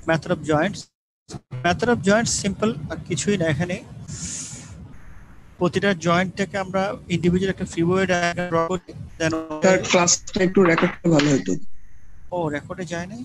Method of joints, method of joints simple, আর কিছুই না। এখানে প্রতিটা জয়েন্টটাকে আমরা ইন্ডিভিজুয়াল একটা ফ্রিওয়ে ডায়াগ্রাম ড্র করি, দেন তার ক্লাসটা একটু রেকর্ডটা ভালো হতো। ও রেকর্ডে যায় নাই।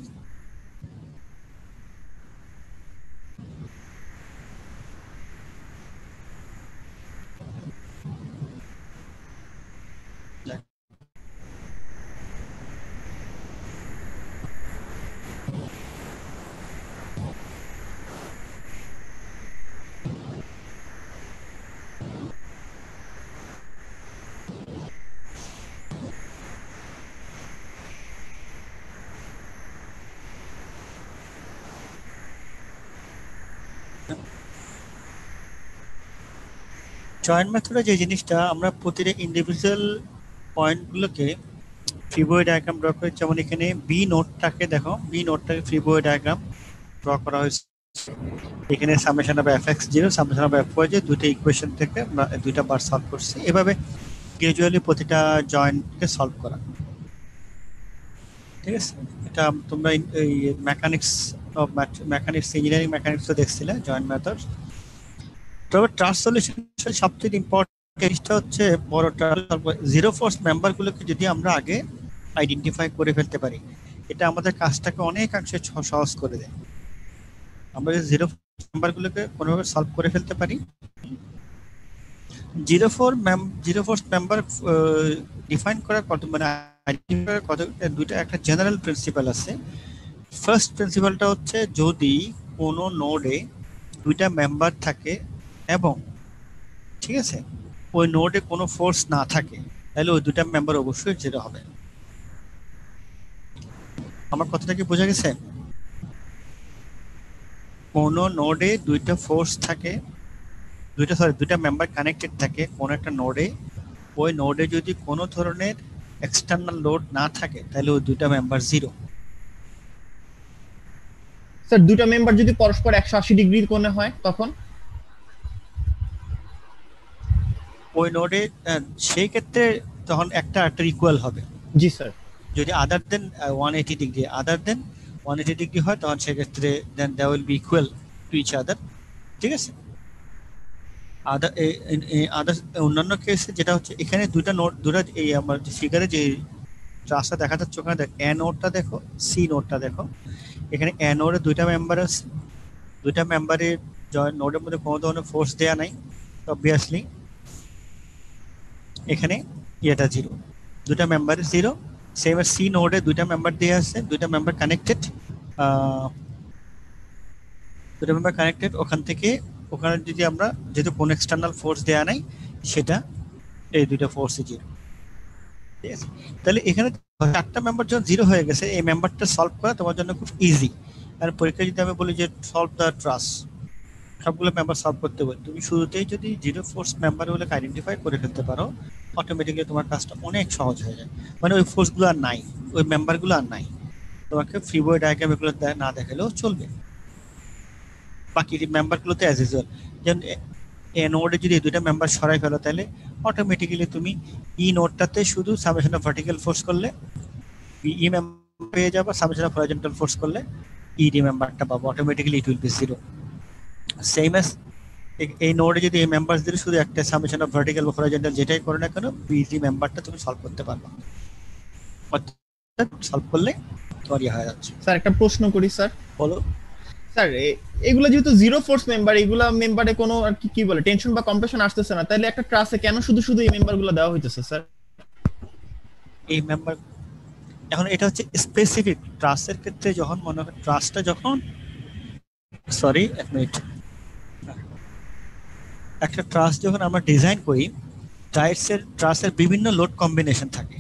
জয়েন্ট মেথডে যে জিনিসটা আমরা প্রতিটা ইন্ডিভিজুয়াল পয়েন্টগুলোকে ফ্রিওয়ে ডায়াগ্রাম ড্র করি, যেমন এখানে বি নোটটাকে দেখো, বি নোটটাকে ফ্রিওয়ে ডায়াগ্রাম ড্র করা হয়েছে। এখানে summation of fx0 summation of fy0 দুটো ইকুয়েশন থেকে আমরা দুইটা বার সলভ করছি। এভাবে গ্রাজুয়ালি প্রতিটা জয়েন্টকে সলভ করা, ঠিক আছে। এটা তোমরা এই mechanics of mechanics engineering mechanics তো দেখছিলে জয়েন্ট মেথড। তবে ট্রাস সলিউশন সবচেয়ে ইম্পর্টেন্ট জিনিসটা হচ্ছে বড় জিরো ফোর্স মেম্বারগুলোকে যদি আমরা আগে আইডেন্টিফাই করে ফেলতে পারি, এটা আমাদের কাজটাকে অনেকাংশে সহজ করে দেয়। আমরা যদি জিরো মেম্বারগুলোকে কোনোভাবে সলভ করে ফেলতে পারি, জিরো ফোর্স মেম্বার ডিফাইন করার কত, মানে আইডেন্টিফাই করার কত দুইটা একটা জেনারেল প্রিন্সিপাল আছে। ফার্স্ট প্রিন্সিপালটা হচ্ছে যদি কোনো নোডে দুইটা মেম্বার থাকে এবং ঠিক আছে ওই নোডে কোনো ফোর্স না থাকে, তাহলে ওই দুইটা মেম্বার অবশ্যই জিরো হবে। আমার কথাটা কি বোঝা গেছে? কোনো নোডে দুইটা ফোর্স থাকে, দুইটা মেম্বার কানেক্টেড থাকে কোনো একটা নোডে, ওই নোডে যদি কোনো ধরনের এক্সটার্নাল লোড না থাকে তাহলে ওই দুইটা মেম্বার জিরো। স্যার দুইটা মেম্বার যদি পরস্পর 180 ডিগ্রির কোণে হয় তখন ওই নোডে সেই ক্ষেত্রে তখন একটা ইকুয়াল হবে। জি স্যার। যদি আদার দেন 180 ডিগ্রি, আদার দেন 180 ডিগ্রি হয় তখন সেক্ষেত্রে then they will be equal to each other, ঠিক আছে। আদার অন্যান্য কেসে যেটা হচ্ছে এখানে দুইটা নোড, দুটো এই আমার ফিগারে যে রাস্তা দেখা যাচ্ছে ওখানে দেখ, এ নোডটা দেখো, সি নোডটা দেখো। এখানে এ নোডে দুইটা মেম্বার আছে, দুইটা মেম্বারের জয়েন্ট নোডের মধ্যে কোনো ধরনের ফোর্স দেয়া নাই, অবভিয়াসলি এখানে এটা জিরো, দুইটা মেম্বার জিরো। সেম সি নোডে দুইটা মেম্বার দেয়া আছে, দুইটা মেম্বার কানেক্টেড, দুইটা মেম্বার কানেক্টেড। ওখান থেকে ওখানে যদি আমরা যেহেতু কোনো এক্সটার্নাল ফোর্স দেয়া নাই, সেটা এই দুইটা ফোর্সে জিরো, ঠিক আছে। তাহলে এখানে চারটা মেম্বার যখন জিরো হয়ে গেছে, এই মেম্বারটা সলভ করা তোমার জন্য খুব ইজি। আর পরীক্ষায় যদি আমি বলি যে সলভ দ্য ট্রাস, সবগুলো মেম্বার সলভ করতে বলি, তুমি শুরুতেই যদি জিরো ফোর্স মেম্বারগুলোকে আইডেন্টিফাই করে ফেলতে পারো, অটোমেটিক্যালি তোমার কাজটা অনেক সহজ হয়ে যায়। মানে ওই ফোর্সগুলো আর নাই, ওই মেম্বারগুলো আর নাই, তোমাকে ফ্রিওয়ে ডায়াগ্রাম এগুলো না দেখালেও চলবে। বাকি মেম্বারগুলোতে অ্যাজ ইউজুয়াল, যেমন এ নোডে যদি দুইটা মেম্বার সরাই ফেলো তাহলে অটোমেটিক্যালি তুমি ই নোডটাতে শুধু সামেশন অফ ভার্টিক্যাল ফোর্স করলে ই মেম্বার পেয়ে যাবে, সামেশন অফ হরাইজন্টাল ফোর্স করলে ইডি মেম্বারটা পাবো, automatically it will be zero. Same as এই নোডে যদি এই মেম্বারস দিলে শুধু একটা সামেশন অফ ভার্টিক্যাল বা হরাইজন্টাল যেটাই করো না কেন, বিডি মেম্বারটা তুমি সলভ করতে পারবে, সলভ করলে তোমার ইয়ে হয়ে যাচ্ছে। স্যার একটা প্রশ্ন করি স্যার। বলো স্যার এগুলা যেহেতু জিরো ফোর্স মেম্বার, এগুলা মেম্বারে কোনো আর কি বলে টেনশন বা কম্প্রেশন আসতেছে না, তাহলে একটা ট্রাসে কেন শুধু শুধু এই মেম্বারগুলো দেওয়া হইতেছে স্যার? এই মেম্বার এখন এটা হচ্ছে স্পেসিফিক ট্রাস্টের ক্ষেত্রে, যখন মনে হয় ট্রাস্টটা যখন সরি এক মিনিট, একটা ট্রাস্ট যখন আমরা ডিজাইন করি, ট্রাস্টের বিভিন্ন লোড কম্বিনেশন থাকে,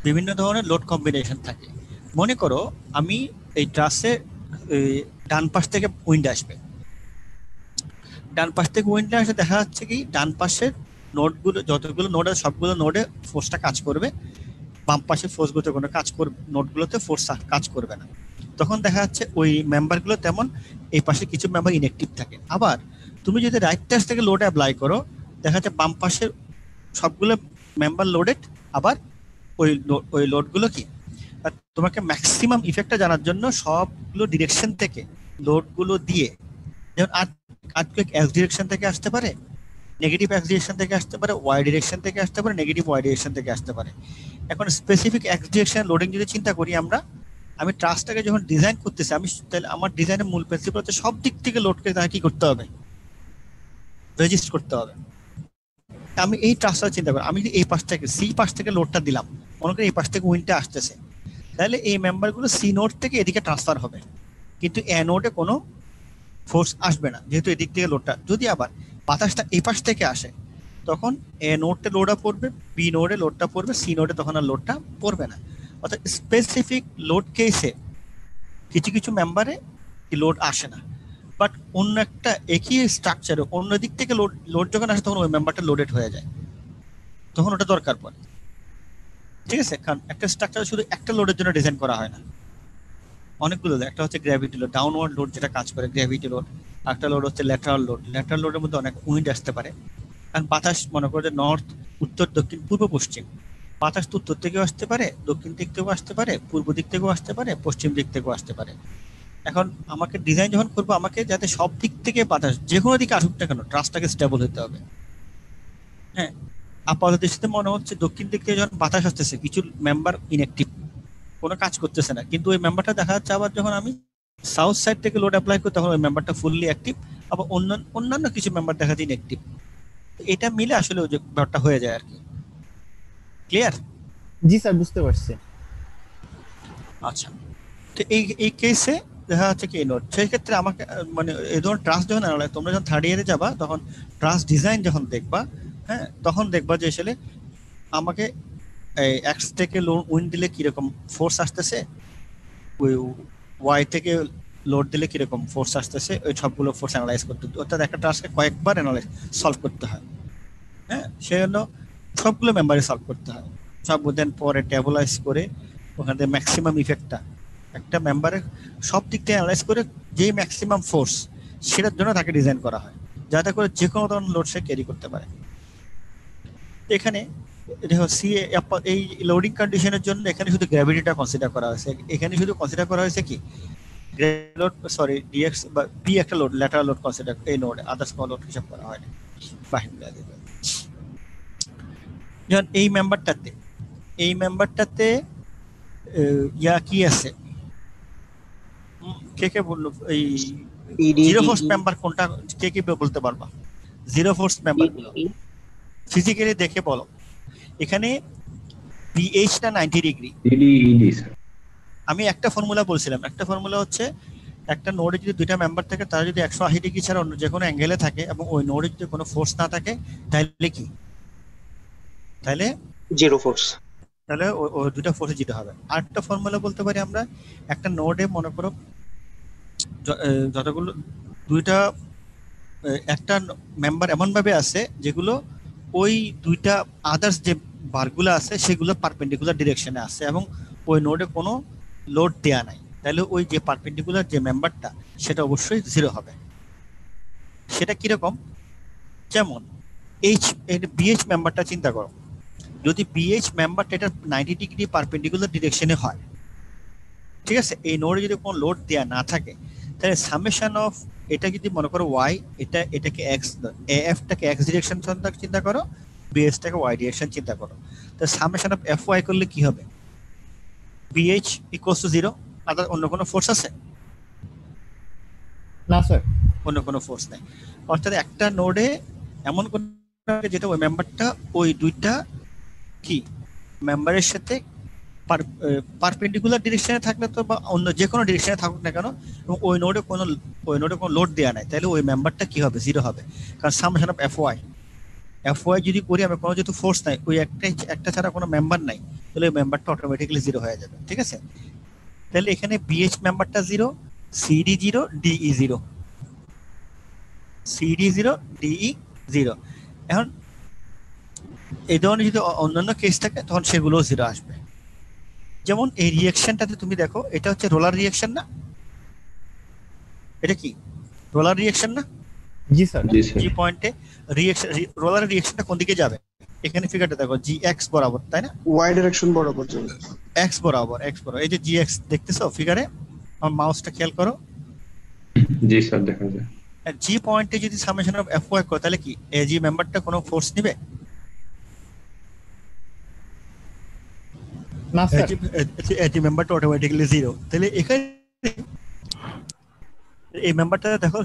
বিভিন্ন ধরনের লোড কম্বিনেশন থাকে। মনে করো আমি এই ট্রাস্টের ডান পাশ থেকে উইন্ড আসবে, ডান পাশ থেকে উইন্ডে আসে দেখা যাচ্ছে কি ডান পাশের নোডগুলো, যতগুলো নোড আছে সবগুলো নোডে ফোর্সটা কাজ করবে, বাম পাশের ফোর্সগুলোতে কোনো কাজ করবে, নোডগুলোতে ফোর্স কাজ করবে না। তখন দেখা যাচ্ছে ওই মেম্বারগুলো তেমন এই পাশে কিছু মেম্বার ইনঅ্যাক্টিভ থাকে। আবার তুমি যদি রাইট টাচ থেকে লোড অ্যাপ্লাই করো, দেখা যাচ্ছে বাম পাশের সবগুলো মেম্বার লোডেড, আবার ওই লোডগুলো কি আর তোমাকে ম্যাক্সিমাম ইফেক্টটা জানার জন্য সবগুলো ডিরেকশন থেকে লোডগুলো দিয়ে, যেমন আর্থকুয়েক এক্স ডিরেকশন থেকে আসতে পারে, নেগেটিভ এক্স ডিরেকশন থেকে আসতে পারে, ওয়াই ডিরেকশন থেকে আসতে পারে, নেগেটিভ ওয়াই ডিরেকশন থেকে আসতে পারে। এখন স্পেসিফিক এক্স ডিরেকশন লোডিং যদি চিন্তা করি আমি ট্রাসটাকে যখন ডিজাইন করতেছি, তাহলে আমার ডিজাইনের মূল প্রিন্সিপাল হচ্ছে সব দিক থেকে লোডকে তাকে কি করতে হবে, রেজিস্ট করতে হবে। আমি এই ট্রাসটা চিন্তা করি, আমি যদি এই পাশ থেকে সি পাশ থেকে লোডটা দিলাম, মনে করি এই পাশ থেকে উইন্ডটা আসতেছে, তাহলে এই মেম্বারগুলো সি নোড থেকে এদিকে ট্রান্সফার হবে, কিন্তু এ নোডে কোনো ফোর্স আসবে না, যেহেতু এদিক থেকে লোডটা। যদি আবার বাতাসটা এই পাশ থেকে আসে, তখন এ নোডে লোডটা পড়বে, বি নোডে লোডটা পড়বে, সি নোডে তখন আর লোডটা পড়বে না। অর্থাৎ স্পেসিফিক লোড কেসে কিছু কিছু মেম্বারে লোড আসে না, বাট অন্য একটা একই স্ট্রাকচারে অন্য দিক থেকে লোড যখন আসে তখন ওই মেম্বারটা লোডেড হয়ে যায়, তখন ওটা দরকার পড়ে। ঠিক আছে, কারণ একটা স্ট্রাকচার শুধু একটা লোডের জন্য ডিজাইন করা হয় না, অনেকগুলো। একটা হচ্ছে গ্র্যাভিটি লোড, ডাউনওয়ার্ড লোড যেটা কাজ করে গ্র্যাভিটি লোড। একটা লোড হচ্ছে ল্যাটারাল লোড। ল্যাটারাল লোডের মধ্যে অনেক উইন্ড আসতে পারে, কারণ বাতাস মনে করো যে নর্থ, উত্তর, দক্ষিণ, পূর্ব, পশ্চিম। বাতাস তো উত্তর থেকেও আসতে পারে, দক্ষিণ দিক থেকেও আসতে পারে, পূর্ব দিক থেকেও আসতে পারে, পশ্চিম দিক থেকেও আসতে পারে। এখন আমাকে ডিজাইন যখন করবো, আমাকে যাতে সব দিক থেকে বাতাস যে কোনো দিকে আসুক না কেন, ট্রাসটাকে স্টেবল হতে হবে। হ্যাঁ, আপাতত দৃষ্টিতে মনে হচ্ছে দক্ষিণ দিক থেকে যখন বাতাস আসতেছে, কিছু মেম্বার ইনঅ্যাক্টিভ, কোনো কাজ করতেছে না, কিন্তু ওই মেম্বারটা দেখা যাচ্ছে আবার যখন আমি সাউথ সাইড থেকে লোড অ্যাপ্লাই করি, তখন ওই মেম্বারটা ফুললি অ্যাক্টিভ, আবার অন্যান্য কিছু মেম্বার দেখা যায় ইনঅ্যাক্টিভ। এটা মিলে আসলে ওই যে ব্যাপারটা হয়ে যায় আর কি। ক্লিয়ার? জি স্যার, বুঝতে পারছি। আচ্ছা, তো এই কেসে দেখা যাচ্ছে কি নোট, সেই ক্ষেত্রে আমাকে মানে এই ধরনের ট্রাস্ট যখন অ্যানালাইজ, তোমরা যখন থার্ড ইয়ারে যাবা তখন ট্রাস্ট ডিজাইন যখন দেখবা, হ্যাঁ, তখন দেখবা যে আসলে আমাকে এই এক্স থেকে উইন্ড দিলে কিরকম ফোর্স আসতেছে, ওই ওয়াই থেকে লোড দিলে কিরকম ফোর্স আসতেছে, ওই সবগুলো ফোর্স অ্যানালাইজ করতে, অর্থাৎ একটা টাস্ককে কয়েকবার অ্যানালাইজ সলভ করতে হয়। হ্যাঁ, সেই জন্য সবগুলো মেম্বারে সলভ করতে হয়, সব দেন পরে টেবলাইজ করে ওখান থেকে ম্যাক্সিমাম ইফেক্টটা একটা মেম্বারে সব দিক থেকে অ্যানালাইজ করে যেই ম্যাক্সিমাম ফোর্স, সেটার জন্য তাকে ডিজাইন করা হয়, যাতে করে যে কোনো ধরনের লোড সে ক্যারি করতে পারে। এখানে এই লোডিং কন্ডিশনের জন্য এখানে শুধু গ্র্যাভিটিটা কনসিডার করা হয়েছে। এখানে শুধু কনসিডার করা হয়েছে কি লোড, সরি ডিএক্স বা পি একটা লোড, ল্যাটারাল লোড কনসিডার, এই নোড আদার্স কোনো লোড হিসাব করা হয়নি। যেমন এই মেম্বারটাতে ইয়া কি আছে, কে বললো এই জিরো ফোর্স মেম্বার কোনটা, কে বলতে পারবা? জিরো ফোর্স মেম্বার গুলো ফিজিক্যালি দেখে বলো। এখানে পিএইচটা 90 ডিগ্রি। আমি একটা ফর্মুলা বলছিলাম, একটা ফর্মুলা হচ্ছে একটা নোডে যদি দুইটা মেম্বার থাকে, তারা যদি 180 ডিগ্রি ছাড়া অন্য যে কোনো অ্যাঙ্গেলে থাকে এবং ওই নোডে যদি কোনো ফোর্স না থাকে, তাহলে কি, তাহলে জিরো ফোর্স, তাহলে ওই দুইটা ফোর্সে যেতে হবে। আরেকটা ফর্মুলা বলতে পারি আমরা, একটা নোডে মনে করো যতগুলো দুইটা একটা মেম্বার এমন ভাবে আছে যেগুলো ওই দুইটা আদার্স যে বারগুলো আছে সেগুলো পারপেন্ডিকুলার ডিরেকশনে আছে এবং ওই নোডে কোনো লোড দেয়া নাই, তাহলে ওই যে পারপেন্ডিকুলার যে মেম্বারটা সেটা অবশ্যই জিরো হবে। সেটা কিরকম, যেমন বিএইচ মেম্বারটা চিন্তা করো, যদি বিএইচ মেম্বারটা এটা 90 ডিগ্রি পারপেন্ডিকুলার ডিরেকশনে হয়, ঠিক আছে, এই নোডে যদি কোনো লোড দেয়া না থাকে, তাহলে সামেশন অফ এটা যদি মনে করো ওয়াই, এটাকে এক্স, এএফটাকে এক্স ডিরেকশন চিন্তা করো, বিএইচটাকে ওয়াই ডিরেকশন চিন্তা করো, তাহলে সামেশন অফ এফ ওয়াই করলে কি হবে, বিএইচ ইকুয়ালস টু 0। আদার অন্য কোনো ফোর্স আছে? না স্যার, অন্য কোনো ফোর্স নেই। অর্থাৎ একটা নোডে এমন কোন যেটা ওই মেম্বারটা ওই দুইটা কি মেম্বারের সাথে পারপেন্ডিকুলার ডিরেকশনে থাকলে তো বা অন্য যে কোনো ডিরেকশনে থাকুক না কেন, এবং ওই নোডে কোনো লোড দেওয়া নাই, তাহলে ওই মেম্বারটা কি হবে, জিরো হবে। কারণ সামেশন অফ এফ ওয়াই যদি করি আমি, কোনো যেহেতু ফোর্স নাই, ওই একটা ছাড়া কোনো মেম্বার নাই, তাহলে ওই মেম্বারটা অটোমেটিক্যালি জিরো হয়ে যাবে। ঠিক আছে, তাহলে এখানে বিএইচ মেম্বারটা zero, CD zero, DE zero, CD zero, DE zero. এখন এই ধরনের যদি অন্যান্য কেস থাকে তখন সেগুলো জিরো আসবে। যেমন এই রিঅ্যাকশনটাতে তুমি দেখো, এটা হচ্ছে রোলার রিঅ্যাকশন না, এটা কি রোলার রিঅ্যাকশন না? জি স্যার। জি পয়েন্টে রিঅ্যাকশন, রোলার রিঅ্যাকশনটা কোন দিকে যাবে, এখানে ফিগারটা দেখো জি এক্স বরাবর, তাই না? ওয়াই ডাইরেকশন বরাবর যাবে। এক্স বরাবর এই যে জি এক্স দেখতেছো ফিগারে, আমার মাউসটা খেয়াল করো, জি স্যার দেখা যায়। জি পয়েন্টে যদি সামেশন অফ এফ ওয়াই করো তাহলে কি এজি মেম্বারটা কোনো ফোর্স নেবে? না স্যার, এজি মেম্বারটা অটোমেটিক্যালি জিরো। তাহলে এখানে এই মেম্বারটা দেখো,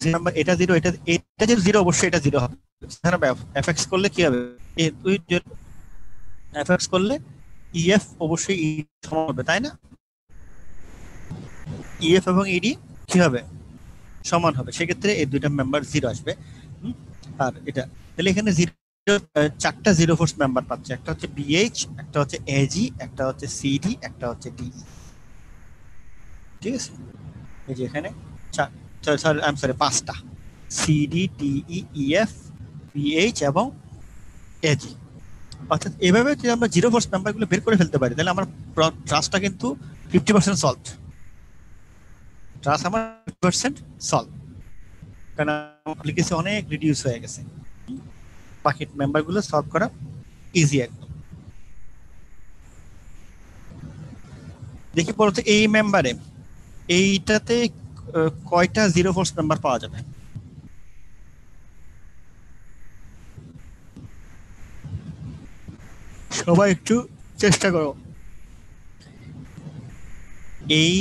নাম্বার এটা জিরো, এটা যদি জিরো অবশ্যই এটা জিরো হবে। এফএক্স করলে কি হবে, এফএক্স করলে ইএফ অবশ্যই ই সমান হবে, তাই না? ইএফ এবং ইডি কি হবে, সমান হবে, সেক্ষেত্রে এই দুইটা মেম্বার জিরো আসবে। আর এটা তাহলে এখানে জিরো, চারটা জিরো ফোর্স মেম্বার পাচ্ছে, একটা হচ্ছে বিএইচ, একটা হচ্ছে এজি, একটা হচ্ছে সিডি, একটা হচ্ছে ডি। ঠিক আছে, এই যে এখানে পাঁচটা, সিডি, ডিই, ইএফ, বিএইচ এবং এজি। অর্থাৎ এভাবে যদি আমরা জিরো ফোর্স মেম্বারগুলো বের করে ফেলতে পারি তাহলে আমার ট্রাস্টটা কিন্তু 50% সলভ। ট্রাস্ট আমার 50% সলভ, কারণ লিখেছি অনেক রিডিউস হয়ে গেছে, বাকি মেম্বারগুলো সলভ করা ইজি একদম। দেখি পরে এই মেম্বারে, এইটাতে কয়টা জিরো ফোর্স মেম্বার পাওয়া যাবে? সবাই একটু চেষ্টা করো। এই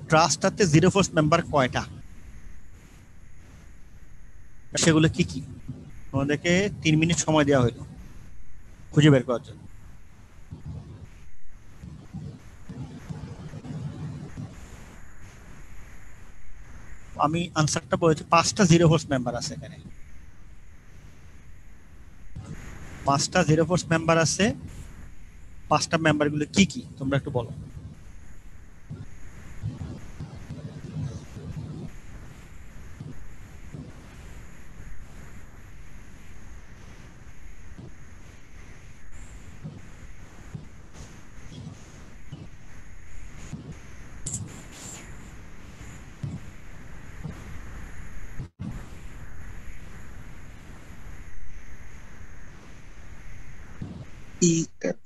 ট্রাস্টটাতে জিরো ফোর্স মেম্বার কয়টা, সেগুলো কি কি? তোমাদেরকে 3 মিনিট সময় দেওয়া হলো খুঁজে বের করার জন্য। আমি আনসারটা বলেছি, 5টা জিরো ফোর্স মেম্বার আছে এখানে, 5টা জিরো ফোর্স মেম্বার আছে। 5টা মেম্বার গুলো কি কি তোমরা একটু বলো। EF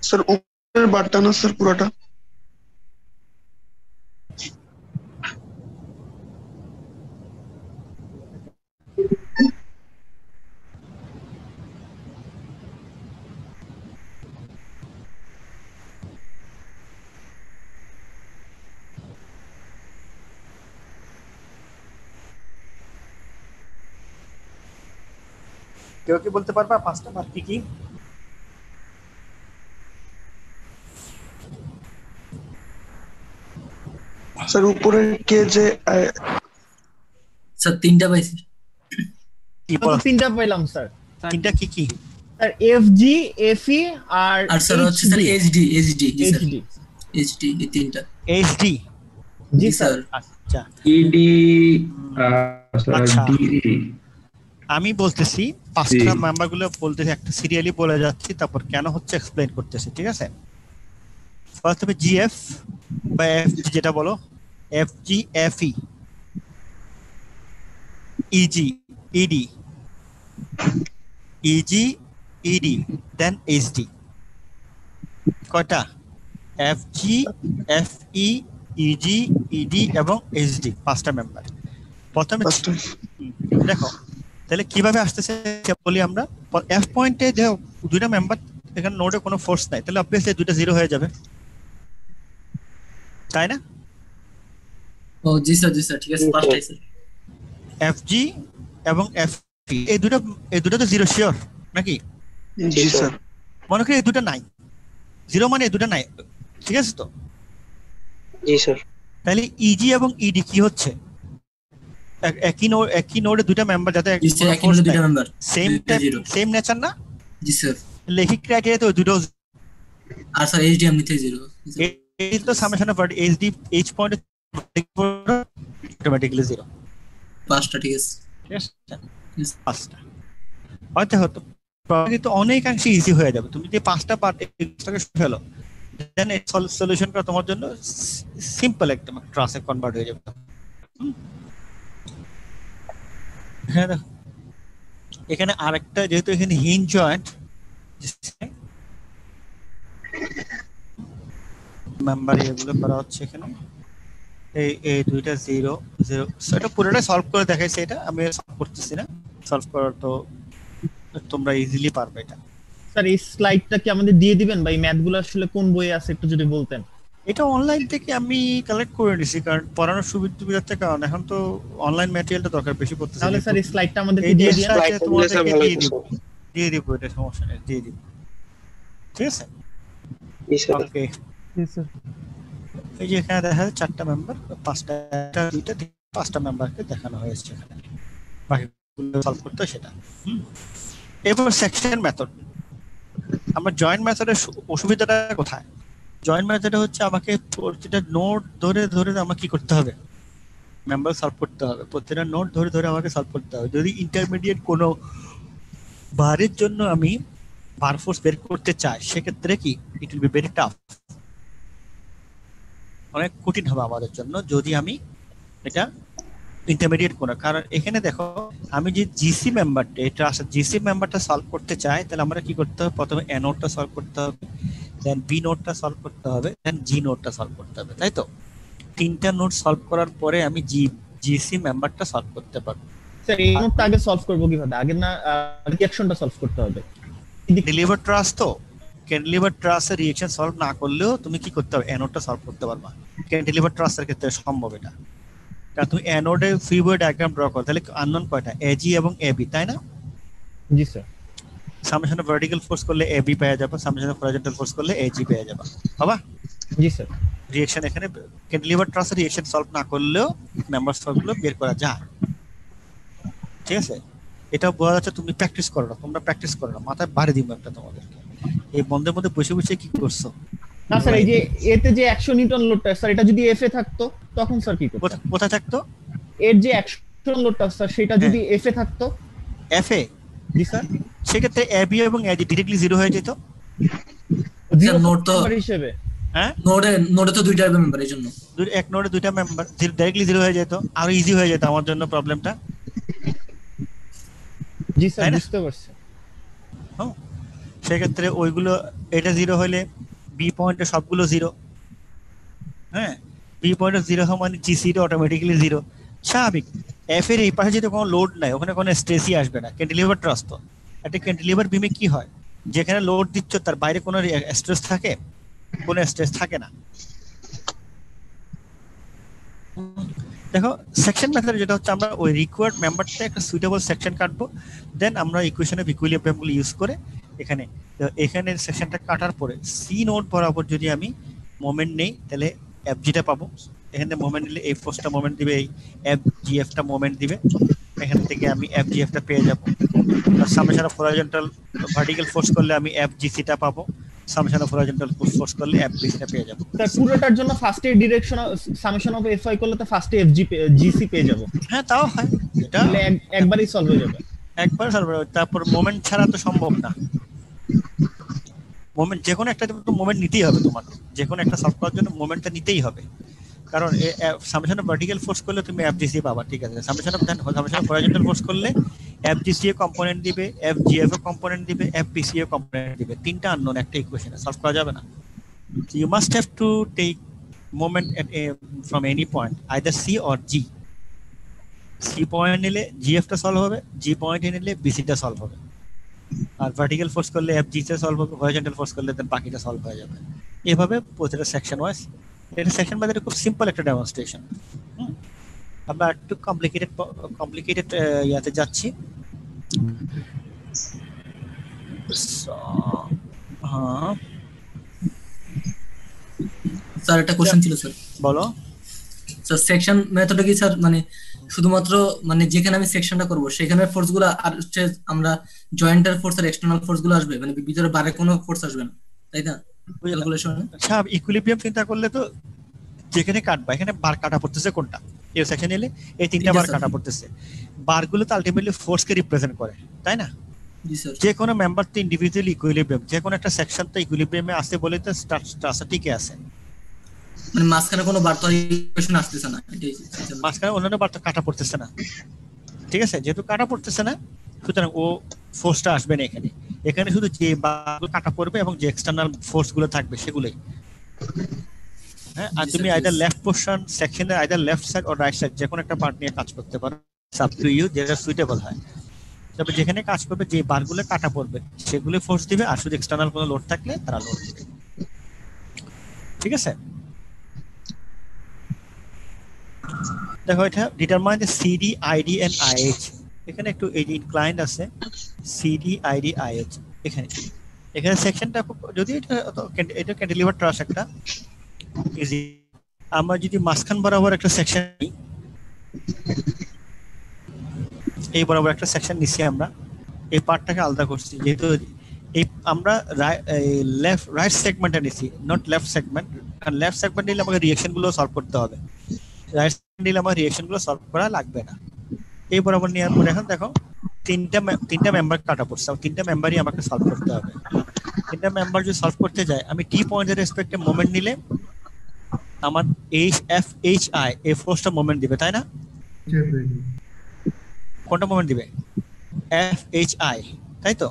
স্যার উপরের বারটা না স্যার পুরোটা? কেউ কি বলতে পারবা 5টা বার কি কি? স্যার উপরের কে যে স্যার 3টা পাইছি। কি আমি তো 3টা পাইলাম স্যার। তিনটা কি কি? স্যার এফজি, এফই আর আর স্যার হচ্ছে স্যার এইচডি জি স্যার এইচডি। এইচডি এই তিনটা। এইচডি, জি স্যার। আচ্ছা ইডি আচ্ছা। ডিই। আমি বলতেছি 5টা মেম্বার গুলো বলতেছি, একটা সিরিয়ালি বলে যাচ্ছি, তারপর কেন হচ্ছে এক্সপ্লেইন করতেছি, ঠিক আছে? ফার্স্ট হবে জিএফ বা এফজি, যেটা বলো FG, FE, EG, ED, EG, ED, then HD. কয়টা? এফজি, এফই, ইজি, ইডি এবং এইচডি, 5টা মেম্বার। প্রথমে ফার্স্ট দেখো তাহলে কিভাবে আসতেছে বলি আমরা। এফ পয়েন্টে যে দুইটা মেম্বার, এখানে নোডে কোনো ফোর্স নাই, তাহলে অবভিয়াসলি দুইটা জিরো হয়ে যাবে, তাই না? ও জি স্যার ঠিক আছে, পাঁচটাই স্যার। এফজি এবং এফই এই দুটো তো জিরো শিওর নাকি? জি স্যার। মনে করি এই দুটো নাই, জিরো মানে এই দুটো নাই, ঠিক আছে তো? জি স্যার। তাহলে ইজি এবং ইডি কি হচ্ছে? একই নোডে দুইটা মেম্বার, যাতে জি স্যার একই নোডে দুইটা member same type, same nature না? জি স্যার। লেখিক ক্রাইটেরিয়া তো দুটো আর স্যার এইচডিএম নিতে 0 এই তো summation of HD H point automatically 0। পাঁচটা ঠিক আছে। ঠিক আছে, পাঁচটা হয়তো হতো কিন্তু অনেকাংশে ইজি হয়ে যাবে। তুমি যে পাঁচটা পার্ট এটাকে ফেলো, দেন এই সলিউশন করা তোমার জন্য সিম্পল একদম ক্লাসে কনভার্ট হয়ে যাবে। হ্যাঁ দেখো এখানে আরেকটা, যেহেতু এখানে হিঞ্জ জয়েন্ট মেম্বার এগুলো করা হচ্ছে এখানে, এই দুইটা 0 0 সেটা পুরোটা সলভ করে দেখাইছে। এটা আমি সলভ করতেছি না, সলভ করার তো তোমরা ইজিলি পারবে এটা। স্যার এই স্লাইডটা কি আমাদের দিয়ে দিবেন, বা এই ম্যাথগুলো আসলে কোন বইয়ে আছে একটু যদি বলতেন। এটা অনলাইন থেকে আমি কালেক্ট করে নিছি, কারণ পড়ানোর সুবিধার কারণ এখন তো অনলাইন ম্যাটেরিয়ালটা দরকার বেশি পড়তেছে। তাহলে স্যার এই স্লাইডটা আমাদেরকে এই দিয়ে দিয়ে দিন। তোমাদেরকে দিয়ে দিব, এটা সমস্যা নেই, দিয়ে দিব। ঠিক আছে, জি স্যার। ওকে। এই যে এখানে দেখা যাচ্ছে 4টা মেম্বার, 5টা 2টা 5টা মেম্বারকে দেখানো হয়েছে এখানে, বাকিগুলো সলভ করতে সেটা। এরপর সেকশন মেথড। আমরা জয়েন্ট মেথডের অসুবিধাটা কোথায়? জয়েন্ট মেথডে হচ্ছে আমাকে প্রতিটা নোড ধরে ধরে আমাকে কি করতে হবে, মেম্বার সলভ করতে হবে। প্রতিটা নোড ধরে ধরে আমাকে সলভ করতে হবে। যদি ইন্টারমিডিয়েট কোনো বারের জন্য আমি বার ফোর্স বের করতে চাই, সেক্ষেত্রে কি it will be very tough, অনেক কঠিন হবে আমাদের জন্য যদি আমি এটা ইন্টারমিডিয়েট কোনো। কারণ এখানে দেখো আমি যে জিসি মেম্বারটা, এটা আসলে জিসি মেম্বারটা সলভ করতে চাই, তাহলে আমরা কি করতে হবে, প্রথমে এ নোডটা সলভ করতে হবে, দেন বি নোডটা সলভ করতে হবে, দেন জি নোডটা সলভ করতে হবে, তাই তো? 3টা নোড সলভ করার পরে আমি জিসি মেম্বারটা সলভ করতে পারবো। স্যার এই নোটটা আগে সলভ করব কিভাবে? আগে না রিঅ্যাকশনটা সলভ করতে হবে। ক্যান্টিলিভার ট্রাস তো, ক্যান্টিলিভার ট্রাসের রিঅ্যাকশন সলভ না করলেও তুমি কি করতে হবে, অ্যানোডটা সলভ করতে পারবা। ক্যান্টিলিভার ট্রাসের ক্ষেত্রে সম্ভব এটা, কারণ তুমি অ্যানোডে ফ্রি বডি ডায়াগ্রাম ড্র করো, তাহলে আননোন কয়টা, এজি এবং এবি, তাই না? জি sir. Summation of vertical force করলে এবি পেয়ে যাবে, সামেশন অফ হরিজন্টাল ফোর্স করলে এজি পেয়ে যাবে, হবা? জি স্যার। রিঅ্যাকশন এখানে ক্যান্টিলিভার ট্রাসের রিঅ্যাকশন সলভ না করলেও মেম্বার সলভগুলো বের করা যায়। ঠিক আছে, এটা বোঝা যাচ্ছে তুমি প্র্যাকটিস করো না, তোমরা প্র্যাকটিস করো না, মাথায় বাড়ি দিব একটা তোমাদেরকে। এই বন্ধের মধ্যে বসে বসে কি করছো? না স্যার, এই যে এতে যে 100 নিউটন লোডটা, স্যার এটা যদি এফ এ থাকতো তখন স্যার কি করতেন? কোথায় থাকতো? এর যে 100 নিউটন লোডটা স্যার, সেটা যদি এফ এ থাকতো। এফ এ? জি স্যার। সেক্ষেত্রে এবি এবং এজি ডিরেক্টলি 0 হয়ে যেত। জিরো নোড তো নাম্বার হিসেবে। হ্যাঁ, নোডে তো দুইটা মেম্বার, এই জন্য এক নোডে 2টা মেম্বার ডাইরেক্টলি 0 হয়ে যেত, আর ইজি হয়ে যেত আমার জন্য প্রবলেমটা। জি স্যার, বুঝতে পারছি। হ্যাঁ, সেক্ষেত্রে ওইগুলো, এটা 0 হলে বি পয়েন্টে সবগুলো 0। হ্যাঁ, বি পয়েন্টে 0 হওয়া মানে জিসিটা অটোমেটিক্যালি 0, স্বাভাবিক। এফ এর এই পাশে যদি কোনো লোড নাই, ওখানে কোনো স্ট্রেসই আসবে না। ক্যান্টিলিভার ট্রাস তো, একটা ক্যান্টিলিভার বিমে কি হয়, যেখানে লোড দিচ্ছ তার বাইরে কোনো স্ট্রেস থাকে? কোনো স্ট্রেস থাকে না। দেখো সেকশন মেথড যেটা হচ্ছে, আমরা ওই রিকোয়ার্ড মেম্বারটা একটা সুইটেবল সেকশন কাটবো, দেন আমরা ইকুয়েশন অফ ইকুইলিব্রিয়ামগুলো ইউজ করে এখানে সেকশনটা কাটার পরে সি নোড বরাবর যদি আমি মোমেন্ট নেই, তাহলে এফজিটা পাবো। এখানে মোমেন্ট নিলে এই ফোর্সটা মোমেন্ট দিবে, এই এফজিএফটা মোমেন্ট দিবে, এখান থেকে আমি এফজিএফটা পেয়ে যাবো। Summation of horizontal vertical force করলে আমি এফজিসিটা পাবো, সামেশন অফ হরিজন্টাল ফোর্স করলে এফবিসিটা পেয়ে যাবো। স্যার পুরোটার জন্য ফার্স্টে ডিরেকশন সামেশন অফ এফআই করলে তো ফার্স্টে এফজি জিসি পেয়ে যাব। হ্যাঁ, তাও হয়, এটা তাহলে একবারই সলভ হয়ে যাবে। একবার সলভ হবে। তারপর মোমেন্ট ছাড়া তো সম্ভব না। মোমেন্ট যে কোনো একটা মোমেন্ট নিতেই হবে, তোমার যে কোনো একটা সলভ করার জন্য মোমেন্টটা নিতেই হবে। কারণ সামেশন অফ ভার্টিক্যাল ফোর্স করলে তুমি এফজিসি পাবা, ঠিক আছে। সামেশন অফ হরিজন্টাল ফোর্স করলে এফজিসি এ কম্পোনেন্ট দিবে, এফজিএফ এ কম্পোনেন্ট দিবে, এফপিসি এ কম্পোনেন্ট দিবে। 3টা আননোন একটা ইকুয়েশনে সলভ করা যাবে না। So you must have to take moment from any point, either C or G. C point নিলে GF টা সলভ হবে, G পয়েন্ট নিলে BC টা সলভ হবে, আর ভার্টিক্যাল ফোর্স করলে FG টা সলভ হবে, হরিজন্টাল ফোর্স করলে দেন বাকিটা সলভ হয়ে যাবে। এভাবে প্রতিটা সেকশন ওয়াইজ, এটা সেকশন বাই খুব সিম্পল একটা ডেমনস্ট্রেশন। আমরা একটু কমপ্লিকেটেড ইয়াতে যাচ্ছি। হ্যাঁ স্যার একটা কোশ্চেন ছিল স্যার। বলো স্যার সেকশন মেথডে কি স্যার মানে শুধুমাত্র মানে যেখানে আমি সেকশনটা করব সেখানের ফোর্সগুলো, আর হচ্ছে আমরা জয়েন্টার ফোর্স আর এক্সটার্নাল ফোর্সগুলো আসবে, মানে ভিতরে বাইরে কোনো ফোর্স আসবে না, তাই না? ক্যালকুলেশন। আচ্ছা, ইকুইলিব্রিয়াম চিন্তা করলে তো যেখানে কাটবা এখানে বার কাটা পড়তেছে কোনটা, এই সেকশন এলে এই তিনটা জি, বার স্যার। কাটা পড়তেছে। বারগুলো তো আলটিমেটলি ফোর্সকে রিপ্রেজেন্ট করে, তাই না? জি স্যার। যে কোনো মেম্বার তো ইন্ডিভিজুয়ালি ইকুইলিব্রিয়াম, যে কোনো একটা সেকশন তো ইকুইলিব্রিয়ামে আছে বলে তো স্ট্রাসটা টিকে আছে। মানে মাঝখানে কোনো বার তো ইকুয়েশন আসতেছে না, এটাই সেকশন। মাঝখানে অন্যান্য বার তো কাটা পড়তেছে না, ঠিক আছে? যেহেতু কাটা পড়তেছে না, সুতরাং ও ফোর্সটা আসবে না এখানে। এখানে শুধু যে বারগুলো কাটা পড়বে এবং যে এক্সটার্নাল ফোর্স গুলো থাকবে সেগুলোই। হ্যাঁ, আর জি তুমি sir, either yes. Left portion সেকশনের either left side or right side যে কোনো একটা পার্ট নিয়ে কাজ করতে পারো, সাব টু ইউ, যেটা সুইটেবল হয়। তবে যেখানে কাজ করবে যে বারগুলো কাটা পড়বে সেগুলো ফোর্স দিবে, আর শুধু এক্সটার্নাল কোনো লোড থাকলে তারা লোড দিবে, ঠিক আছে? দেখো এটা determine the CD ID and IH. এখানে একটু এই যে ইনক্লাইন্ড আছে সিডি আইডি আইএইচ। এখানে সেকশনটা যদি এটা ক্যান্টিলিভার ট্রাস একটা ইজি। আমরা যদি মাঝখান বরাবর একটা সেকশন নিই, এই বরাবর একটা সেকশন নিচ্ছি, আমরা এই পার্টটাকে আলাদা করছি, যেহেতু এই আমরা লেফট রাইট সেগমেন্টটা নিচ্ছি, নট লেফট সেগমেন্ট। কারণ লেফট সেগমেন্ট নিলে আমাকে রিঅ্যাকশন গুলো সলভ করতে হবে, রাইট সেগমেন্ট নিলে আমার রিঅ্যাকশন গুলো সলভ করা লাগবে না। এই বরাবর নেওয়ার পরে এখন দেখো তিনটা মেম্বার কাটা পড়ছে, তিনটা মেম্বারই আমাকে সলভ করতে হবে। তিনটা মেম্বার যদি সলভ করতে যায়, আমি টি পয়েন্টের রেসপেক্টে মোমেন্ট নিলে আমার এফ এইচ আই এই ফোর্সটা মোমেন্ট দিবে, তাই না? কোনটা মোমেন্ট দিবে? এফ এইচ আই, তাই তো?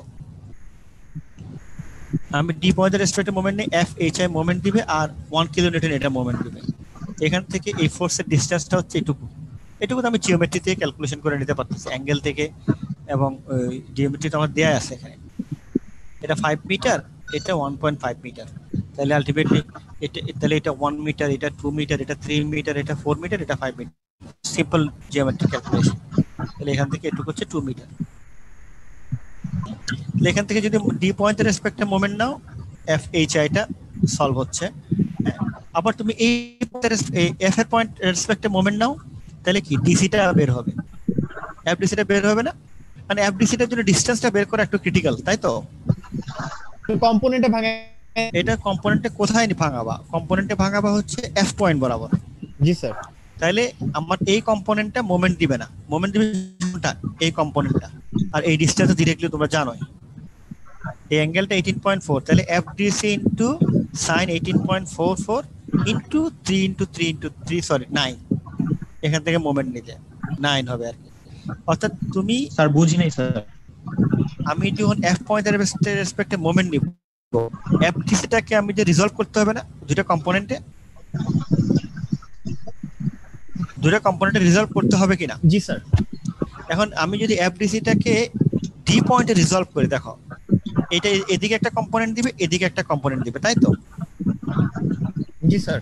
আমি ডি পয়েন্টের রেসপেক্টে মোমেন্ট নিই, এফ এইচ আই মোমেন্ট দিবে, আর 1 কিলোনিউটন এটা মোমেন্ট দিবে। এখান থেকে এই ফোর্সের ডিসটেন্সটা হচ্ছে এটুকু। এটুকু তো আমি জিওমেট্রি থেকে ক্যালকুলেশন করে নিতে পারতেছি অ্যাঙ্গেল থেকে, এবং জিওমেট্রি তো আমার দেয়া আছে এখানে। এটা 5 মিটার, এটা 1.5 মিটার, তাহলে আলটিমেটলি এটা 1 মিটার, এটা 2 মিটার, এটা 3 মিটার, এটা 4 মিটার, এটা 5 মিটার। Simple geometry calculation. তাহলে এখান থেকে এটুকু হচ্ছে 2 মিটার। এখান থেকে যদি ডি পয়েন্টের রেসপেক্টে মোমেন্ট নাও, এফ এইচ আইটা সলভ হচ্ছে। আবার তুমি এই এফ এর পয়েন্ট রেসপেক্টে মোমেন্ট নাও, তাহলে কি ডিসিটা বের হবে, এফ ডিসিটা বের হবে না? মানে এফ ডিসিটার জন্য ডিসটেন্সটা বের করা একটু ক্রিটিক্যাল, তাই তো? কম্পোনেন্টে ভাঙে। এটা কম্পোনেন্টে কোথায় ভাঙাবা? কম্পোনেন্টে ভাঙাবা হচ্ছে এফ পয়েন্ট বরাবর। জি স্যার। তাহলে আমার এই কম্পোনেন্টটা মোমেন্ট দিবে না, মোমেন্ট দিবে কোনটা? এই কম্পোনেন্টটা। আর এই ডিসটেন্স ডিরেক্টলি তোমরা জানোই, এই অ্যাঙ্গেলটা 18.4, তাহলে F DC into sin 18.44 into 3 into 3 into 3 sorry 9, এখান থেকে মোমেন্ট নিতে 9 হবে আর কি। অর্থাৎ তুমি স্যার বুঝি নাই স্যার। আমি যখন এফ পয়েন্টের রেসপেক্টে মোমেন্ট নিব, এফ ডিসিটাকে আমি যে রিজলভ করতে হবে না দুটো কম্পোনেন্টে রিজলভ করতে হবে কিনা? জি স্যার। এখন আমি যদি এফ ডিসিটাকে ডি পয়েন্টে রিজলভ করি, দেখো এটা এদিকে একটা কম্পোনেন্ট দিবে, এদিকে একটা কম্পোনেন্ট দিবে, তাই তো? জি স্যার।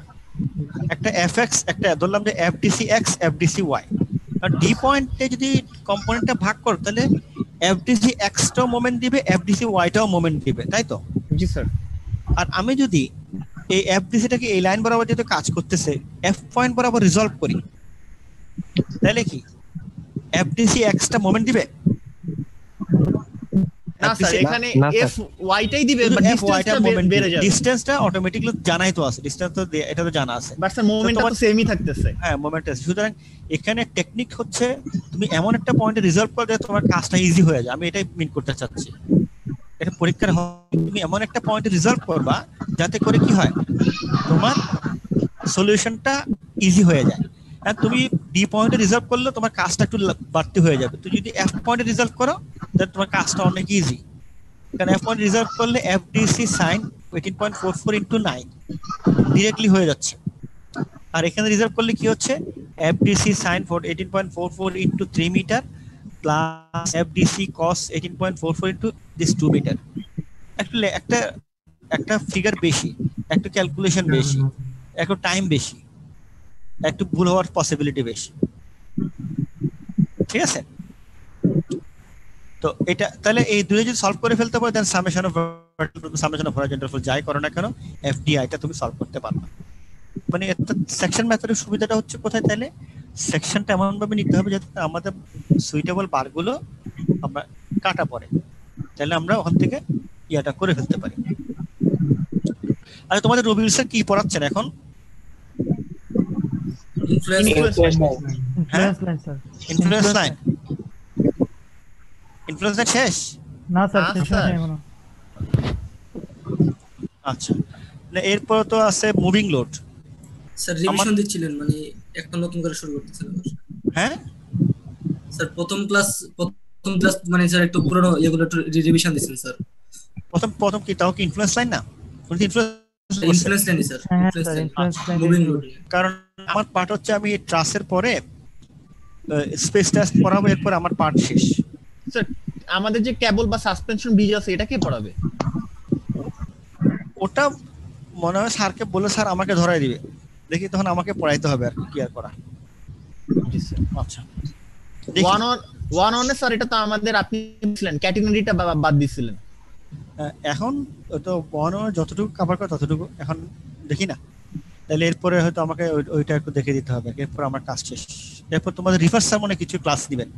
একটা এফ এক্স, একটা ধরলাম যে F DC X, F DC Y. আর ডি পয়েন্টে যদি কম্পোনেন্টটা ভাগ করো, তাহলে এফ ডিসি এক্সটাও মোমেন্ট দিবে, এফ ডিসি ওয়াইটাও মোমেন্ট দিবে, তাই তো? জি স্যার। আর আমি যদি এই এফ ডিসিটাকে এই লাইন বরাবর যেহেতু কাজ করতেছে, এফ পয়েন্ট বরাবর রিজলভ করি, তাহলে কি এফ ডিসি এক্সটা মোমেন্ট দিবে? না স্যার, এখানে এফ ওয়াইটাই দিবে, বাট ডিসটেন্সটা বেড়ে যাবে। ডিসটেন্সটা অটোমেটিক্যালি জানাই তো আছে, ডিসটেন্স তো এটা তো জানা আছে, বাট স্যার মোমেন্টটা তো সেমই থাকতেছে। হ্যাঁ মোমেন্ট আছে। সুতরাং এখানে টেকনিক হচ্ছে তুমি এমন একটা পয়েন্টে রিজলভ করলে তোমার কাজটা ইজি হয়ে যায়। আমি এটাই মিন করতে চাচ্ছি, এটা পরীক্ষার তুমি এমন একটা পয়েন্টে রিজলভ করবা যাতে করে কি হয়, তোমার সলিউশনটা ইজি হয়ে যায়। আর তুমি ডি পয়েন্টে রিজলভ করলে তোমার কাজটা একটু বাড়তি হয়ে যাবে। তুমি যদি এফ পয়েন্টে রিজলভ করো তাহলে তোমার কাজটা অনেক ইজি, কারণ এফ পয়েন্ট রিজলভ করলে F DC sine 18.44 into 9 directly হয়ে যাচ্ছে। আর এখানে রিজলভ করলে কি হচ্ছে, F DC sine 18.44 into 3 metre plus F DC cos 18.44 into this 2 metre. একটা ফিগার বেশি, একটু ক্যালকুলেশন বেশি, একটু টাইম বেশি, একটু ভুল হওয়ার পসিবিলিটি বেশি, ঠিক আছে? তো এটা তাহলে এই দুটো যদি সলভ করে ফেলতে পারো, দেন সামেশন অফ হরাইজন্টাল ফোর্স যাই করো না কেন, এফডিআইটা তুমি সলভ করতে পারবে। মানে সেকশন মেথডের সুবিধাটা হচ্ছে কোথায়, তাহলে সেকশনটা এমন ভাবে নিতে হবে যাতে আমাদের সুইটেবল বারগুলো আমরা কাটা পড়ে, তাহলে আমরা ওখান থেকে ইয়াটা করে ফেলতে পারি। আরে তোমাদের রবিউল স্যার কি পড়াচ্ছেন এখন? ইনফ্লুয়েন্স হ্যাঁ influence line sir. Influence line. Influence line শেষ? না স্যার, না, শেষ স্যার। হয়নি এখনো। আচ্ছা, না এরপর তো আছে মুভিং লোড। স্যার রিভিশন দিচ্ছিলেন, মানে একটা নতুন করে শুরু করতেছেন আবার। হ্যাঁ স্যার প্রথম ক্লাস মানে স্যার একটু পুরনো এগুলো একটু রিভিশন দিচ্ছেন স্যার। প্রথম কি তাও কি ইনফ্লুয়েন্স লাইন না? তুমি ইনফ্লুয়েন্স ইনফ্লুয়েন্স লাইনই স্যার, হ্যাঁ, influence sir, line, influence line moving এর- লোড। কারণ আমার পার্ট হচ্ছে আমি ট্রাসের পরে স্পেস টেস্ট পড়াবো, এরপর আমার পার্ট শেষ। স্যার আমাদের যে কেবল বা সাসপেনশন ব্রিজ আছে এটা কে পড়াবে? ওটা মনে হয় স্যারকে বলে স্যার আমাকে ধরাই দিবে, দেখি তখন আমাকে পড়াইতে হবে আর কি আর করা। জি স্যার। আচ্ছা দেখি। ওয়ান অনে স্যার এটা তো আমাদের আপনি ছিলেন ক্যাটেগরিটা বাদ দিছিলেন। এখন তো যতটুকু কভার করে ততটুকু, এখন দেখি না, তাহলে এরপরে হয়তো আমাকে ওইটা একটু দেখে দিতে হবে, এরপর আমার কাজ শেষ। এরপর তোমাদের রিফার্স স্যার মনে কিছু ক্লাস দিবেন।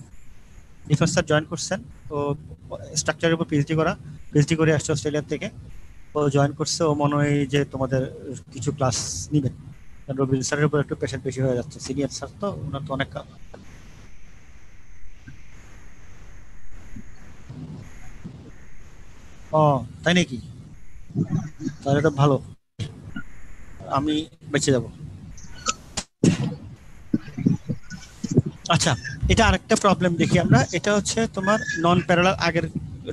রিফার্স স্যার জয়েন করছেন, ও স্ট্রাকচারের উপর পিএইচডি করে আসছে অস্ট্রেলিয়া থেকে, ও জয়েন করছে। ও মনে হয় যে তোমাদের কিছু ক্লাস নিবেন, কারণ রবিউল স্যারের উপর একটু প্রেশার বেশি হয়ে যাচ্ছে, সিনিয়র স্যার তো, ওনার তো অনেক ও তাই নাকি? তাহলে তো ভালো, আমি বেঁচে যাব। আচ্ছা, এটা আরেকটা প্রবলেম দেখি আমরা, এটা হচ্ছে তোমার নন প্যারালাল। আগের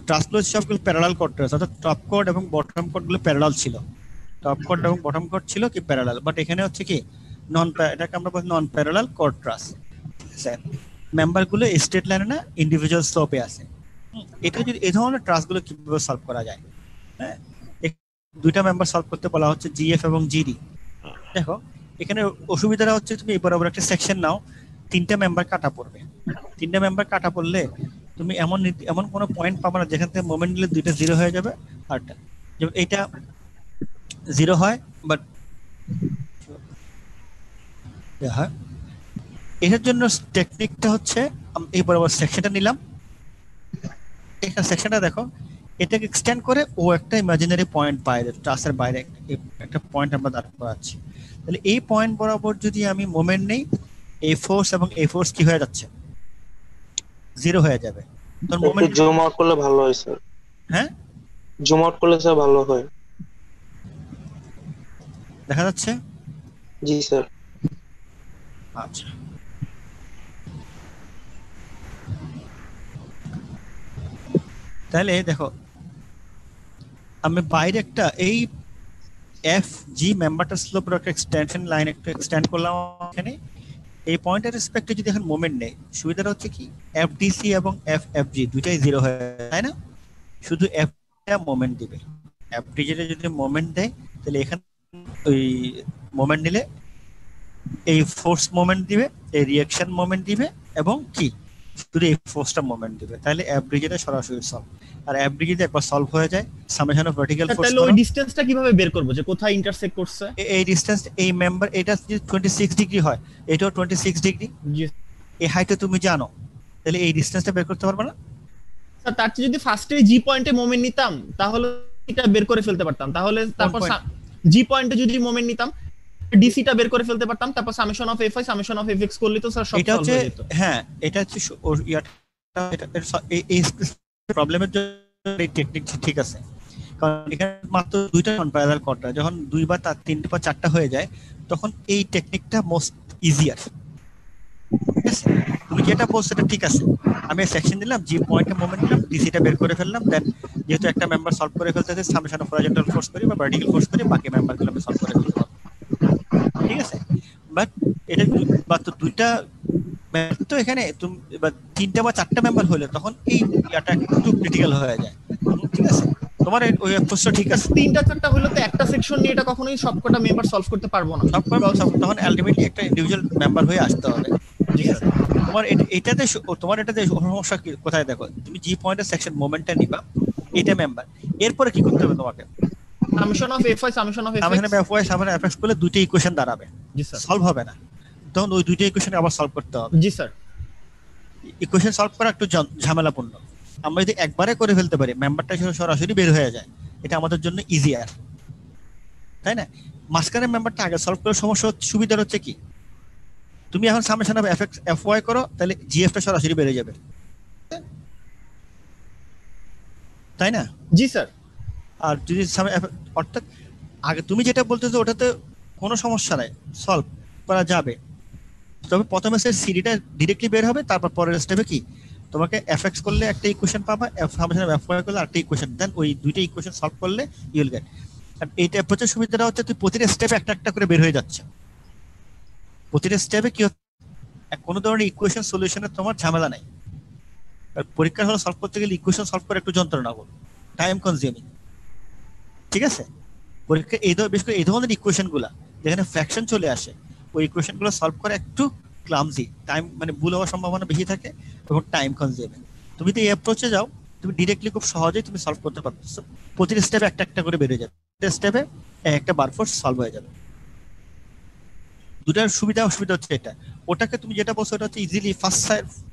ট্রান্সপ্লোজ সবগুলো প্যারালাল কোড রয়েছে, অর্থাৎ টপ কোড এবং বটম কোড গুলো প্যারালাল ছিল, টপ কোড এবং বটম কোড ছিল কি প্যারালাল, বাট এখানে হচ্ছে কি এটাকে আমরা বলি নন প্যারালাল কোড ট্রাস। মেম্বার গুলো স্টেট লাইনে না ইন্ডিভিজুয়াল স্লোপে আছে। এটা যদি এই ধরনের ট্রাস গুলো কিভাবে সলভ করা যায়? হ্যাঁ, দুইটা মেম্বার সলভ করতে বলা হচ্ছে, জিএফ এবং জিডি। দেখো এখানে অসুবিধাটা হচ্ছে, তুমি এই বরাবর একটা সেকশন নাও, তিনটা মেম্বার কাটা পড়বে। তিনটা মেম্বার কাটা পড়লে তুমি এমন কোনো পয়েন্ট পাবে না যেখান থেকে মোমেন্ট নিলে দুইটা জিরো হয়ে যাবে, আরটা যেমন এইটা জিরো হয়, বাট হয়। এটার জন্য টেকনিকটা হচ্ছে, এই বরাবর সেকশনটা নিলাম, এখানে সেকশনটা দেখো, এটাকে এক্সটেন্ড করে ও একটা ইমাজিনারি পয়েন্ট বাইরে, ট্রাসের বাইরে একটা পয়েন্ট আমরা দাঁড় করাচ্ছি। তাহলে এই পয়েন্ট বরাবর যদি আমি মোমেন্ট নেই, এই ফোর্স এবং এই ফোর্স কি হয়ে যাচ্ছে? জিরো হয়ে যাবে। তোর মোমেন্ট জুম আউট করলে ভালো হয় স্যার। হ্যাঁ, জুম আউট করলে স্যার ভালো হয়। দেখা যাচ্ছে? জি স্যার। আচ্ছা, তাহলে দেখো আমি বাইরে একটা এই এফ জি মেম্বারটা স্লোপের একটা এক্সটেনশন লাইন একটা এক্সটেন্ড করলাম এখানে। এই পয়েন্টের রেসপেক্টে যদি এখন মোমেন্ট নেই, সুবিধাটা হচ্ছে কি, এফডিসি এবং এফএফজি দুইটাই জিরো হয়ে যায়, তাই না? শুধু এফ মোমেন্ট দিবে, এফডিজি যদি মোমেন্ট দেয় তাহলে এখানে ওই মোমেন্ট নিলে এই ফোর্স মোমেন্ট দিবে, এই রিঅ্যাকশন মোমেন্ট দিবে, এবং কি শুধু এই ফোর্সটা মোমেন্ট দিবে। তাহলে এফডিজিটা সরাসরি সলভ। আর এফডিজিতে একবার সলভ হয়ে যায়, সামেশন অফ ভার্টিক্যাল ফোর্স। তাহলে ওই ডিসটেন্সটা কিভাবে বের করব যে কোথায় ইন্টারসেক্ট করছে? এই ডিসটেন্স, এই মেম্বার, এটা যদি 26 ডিগ্রি হয়, এটাও 26 ডিগ্রি, জি এই হাইটে তুমি জানো, তাহলে এই ডিসটেন্সটা বের করতে পারবে না? স্যার, তার চেয়ে যদি ফার্স্টে জি পয়েন্টে মোমেন্ট নিতাম তাহলে এটা বের করে ফেলতে পারতাম। তাহলে তারপর জি পয়েন্টে যদি মোমেন্ট নিতাম, ডিসিটা বের করে ফেলতে পারতাম, তারপর summation of FI summation of FX করলে তো স্যার সব এটা সলভ হচ্ছে, হয়ে যেত। হ্যাঁ এটা হচ্ছে এই প্রবলেমের জন্য এই টেকনিক ঠিক আছে, কারণ এখানে মাত্র দুইটা নন প্যারালাল কোয়াড্রা, যখন দুই বা তার তিনটে বা চারটা হয়ে যায় তখন এই টেকনিকটা মোস্ট ইজিয়ার। ঠিক আছে, তুমি যেটা বলছো সেটা ঠিক আছে। আমি সেকশন দিলাম, জি পয়েন্টে মোমেন্ট নিলাম, ডিসিটা বের করে ফেললাম, দেন যেহেতু একটা মেম্বার সলভ করে ফেলতেছে, সামেশন অফ হরাইজন্টাল ফোর্স করি বা ভার্টিক্যাল ফোর্স করি, বাকি মেম্বারগুলো আমি সলভ করে ফেলতে পারবো। ঠিক আছে, বাট এটা মাত্র দুইটা তো, এখানে তুমি তিনটা বা চারটা মেম্বার হলে তখন এই ইয়াটা একটু ক্রিটিক্যাল হয়ে যায়। ঠিক আছে, তোমার ওই প্রশ্ন ঠিক আছে, তিনটা চারটা হলে তো একটা সেকশন নিয়ে এটা কখনোই সবকটা মেম্বার সলভ করতে পারবো না। তখন আলটিমেটলি একটা ইন্ডিভিজুয়াল মেম্বার হয়ে আসতে হবে। ঠিক আছে, তোমার এটাতে তোমার এটাতে সমস্যা কোথায় দেখো, তুমি জি পয়েন্টের সেকশন মোমেন্টটা নিবা, এটা মেম্বার, এরপরে কি করতে হবে তোমাকে? Summation of FI summation of summation FX. Of FY summation of FX করলে দুইটা ইকুয়েশন দাঁড়াবে, জি স্যার। সলভ হবে না, তখন ওই দুইটা ইকুয়েশন আবার সলভ করতে হবে। জি স্যার। ইকুয়েশন সলভ করা একটু ঝামেলাপূর্ণ। আমরা যদি একবারে করে ফেলতে পারি, মেম্বারটা সরাসরি বের হয়ে যায়, এটা আমাদের জন্য ইজিয়ার। তাই না? মাঝখানের মেম্বারটা আগে সলভ করার সুবিধা হচ্ছে কি, তুমি এখন summation of F X F Y করো, তাহলে জিএফটা সরাসরি বেড়ে যাবে, তাই না? জি স্যার। আর যদি অর্থাৎ আগে তুমি যেটা বলতেছো ওটাতে কোনো সমস্যা নাই, সলভ করা যাবে, তবে প্রথমে সে সিডিটা ডিরেক্টলি বের হবে, তারপর পরের স্টেপে কি তোমাকে এফএক্স করলে একটা ইকুয়েশন পাবা, সামেশন অফ এফওয়াই করলে আরেকটা ইকুয়েশন, দেন ওই দুইটা ইকুয়েশন সলভ করলে ইউ উইল গেট। আর এইটা অ্যাপ্রোচের সুবিধাটা হচ্ছে তুই প্রতিটা স্টেপে একটা একটা করে বের হয়ে যাচ্ছে, প্রতিটা স্টেপে কি হচ্ছে কোনো ধরনের ইকুয়েশন সলিউশনের তোমার ঝামেলা নাই। আর পরীক্ষার হলে সলভ করতে গেলে ইকুয়েশন সলভ করে একটু যন্ত্রণা করো, টাইম কনজিউমিং, ঠিক আছে? পরীক্ষা বিশেষ করে এই ধরনের ইকুয়েশন গুলা যেখানে ফ্র্যাকশন চলে আসে, ওই ইকুয়েশন গুলো সলভ করা একটু ক্লামজি, টাইম মানে ভুল হওয়ার সম্ভাবনা বেশি থাকে এবং টাইম কনজিউমিং। তুমি যদি এই অ্যাপ্রোচে যাও, তুমি ডিরেক্টলি খুব সহজেই তুমি সলভ করতে পারবে, প্রতিটা স্টেপে একটা একটা করে বেরিয়ে যাবে, প্রতিটা স্টেপে একটা বার ফোর্স সলভ হয়ে যাবে। দুটার সুবিধা অসুবিধা হচ্ছে এটা, ওটাকে তুমি যেটা বলছো ওটা হচ্ছে ইজিলি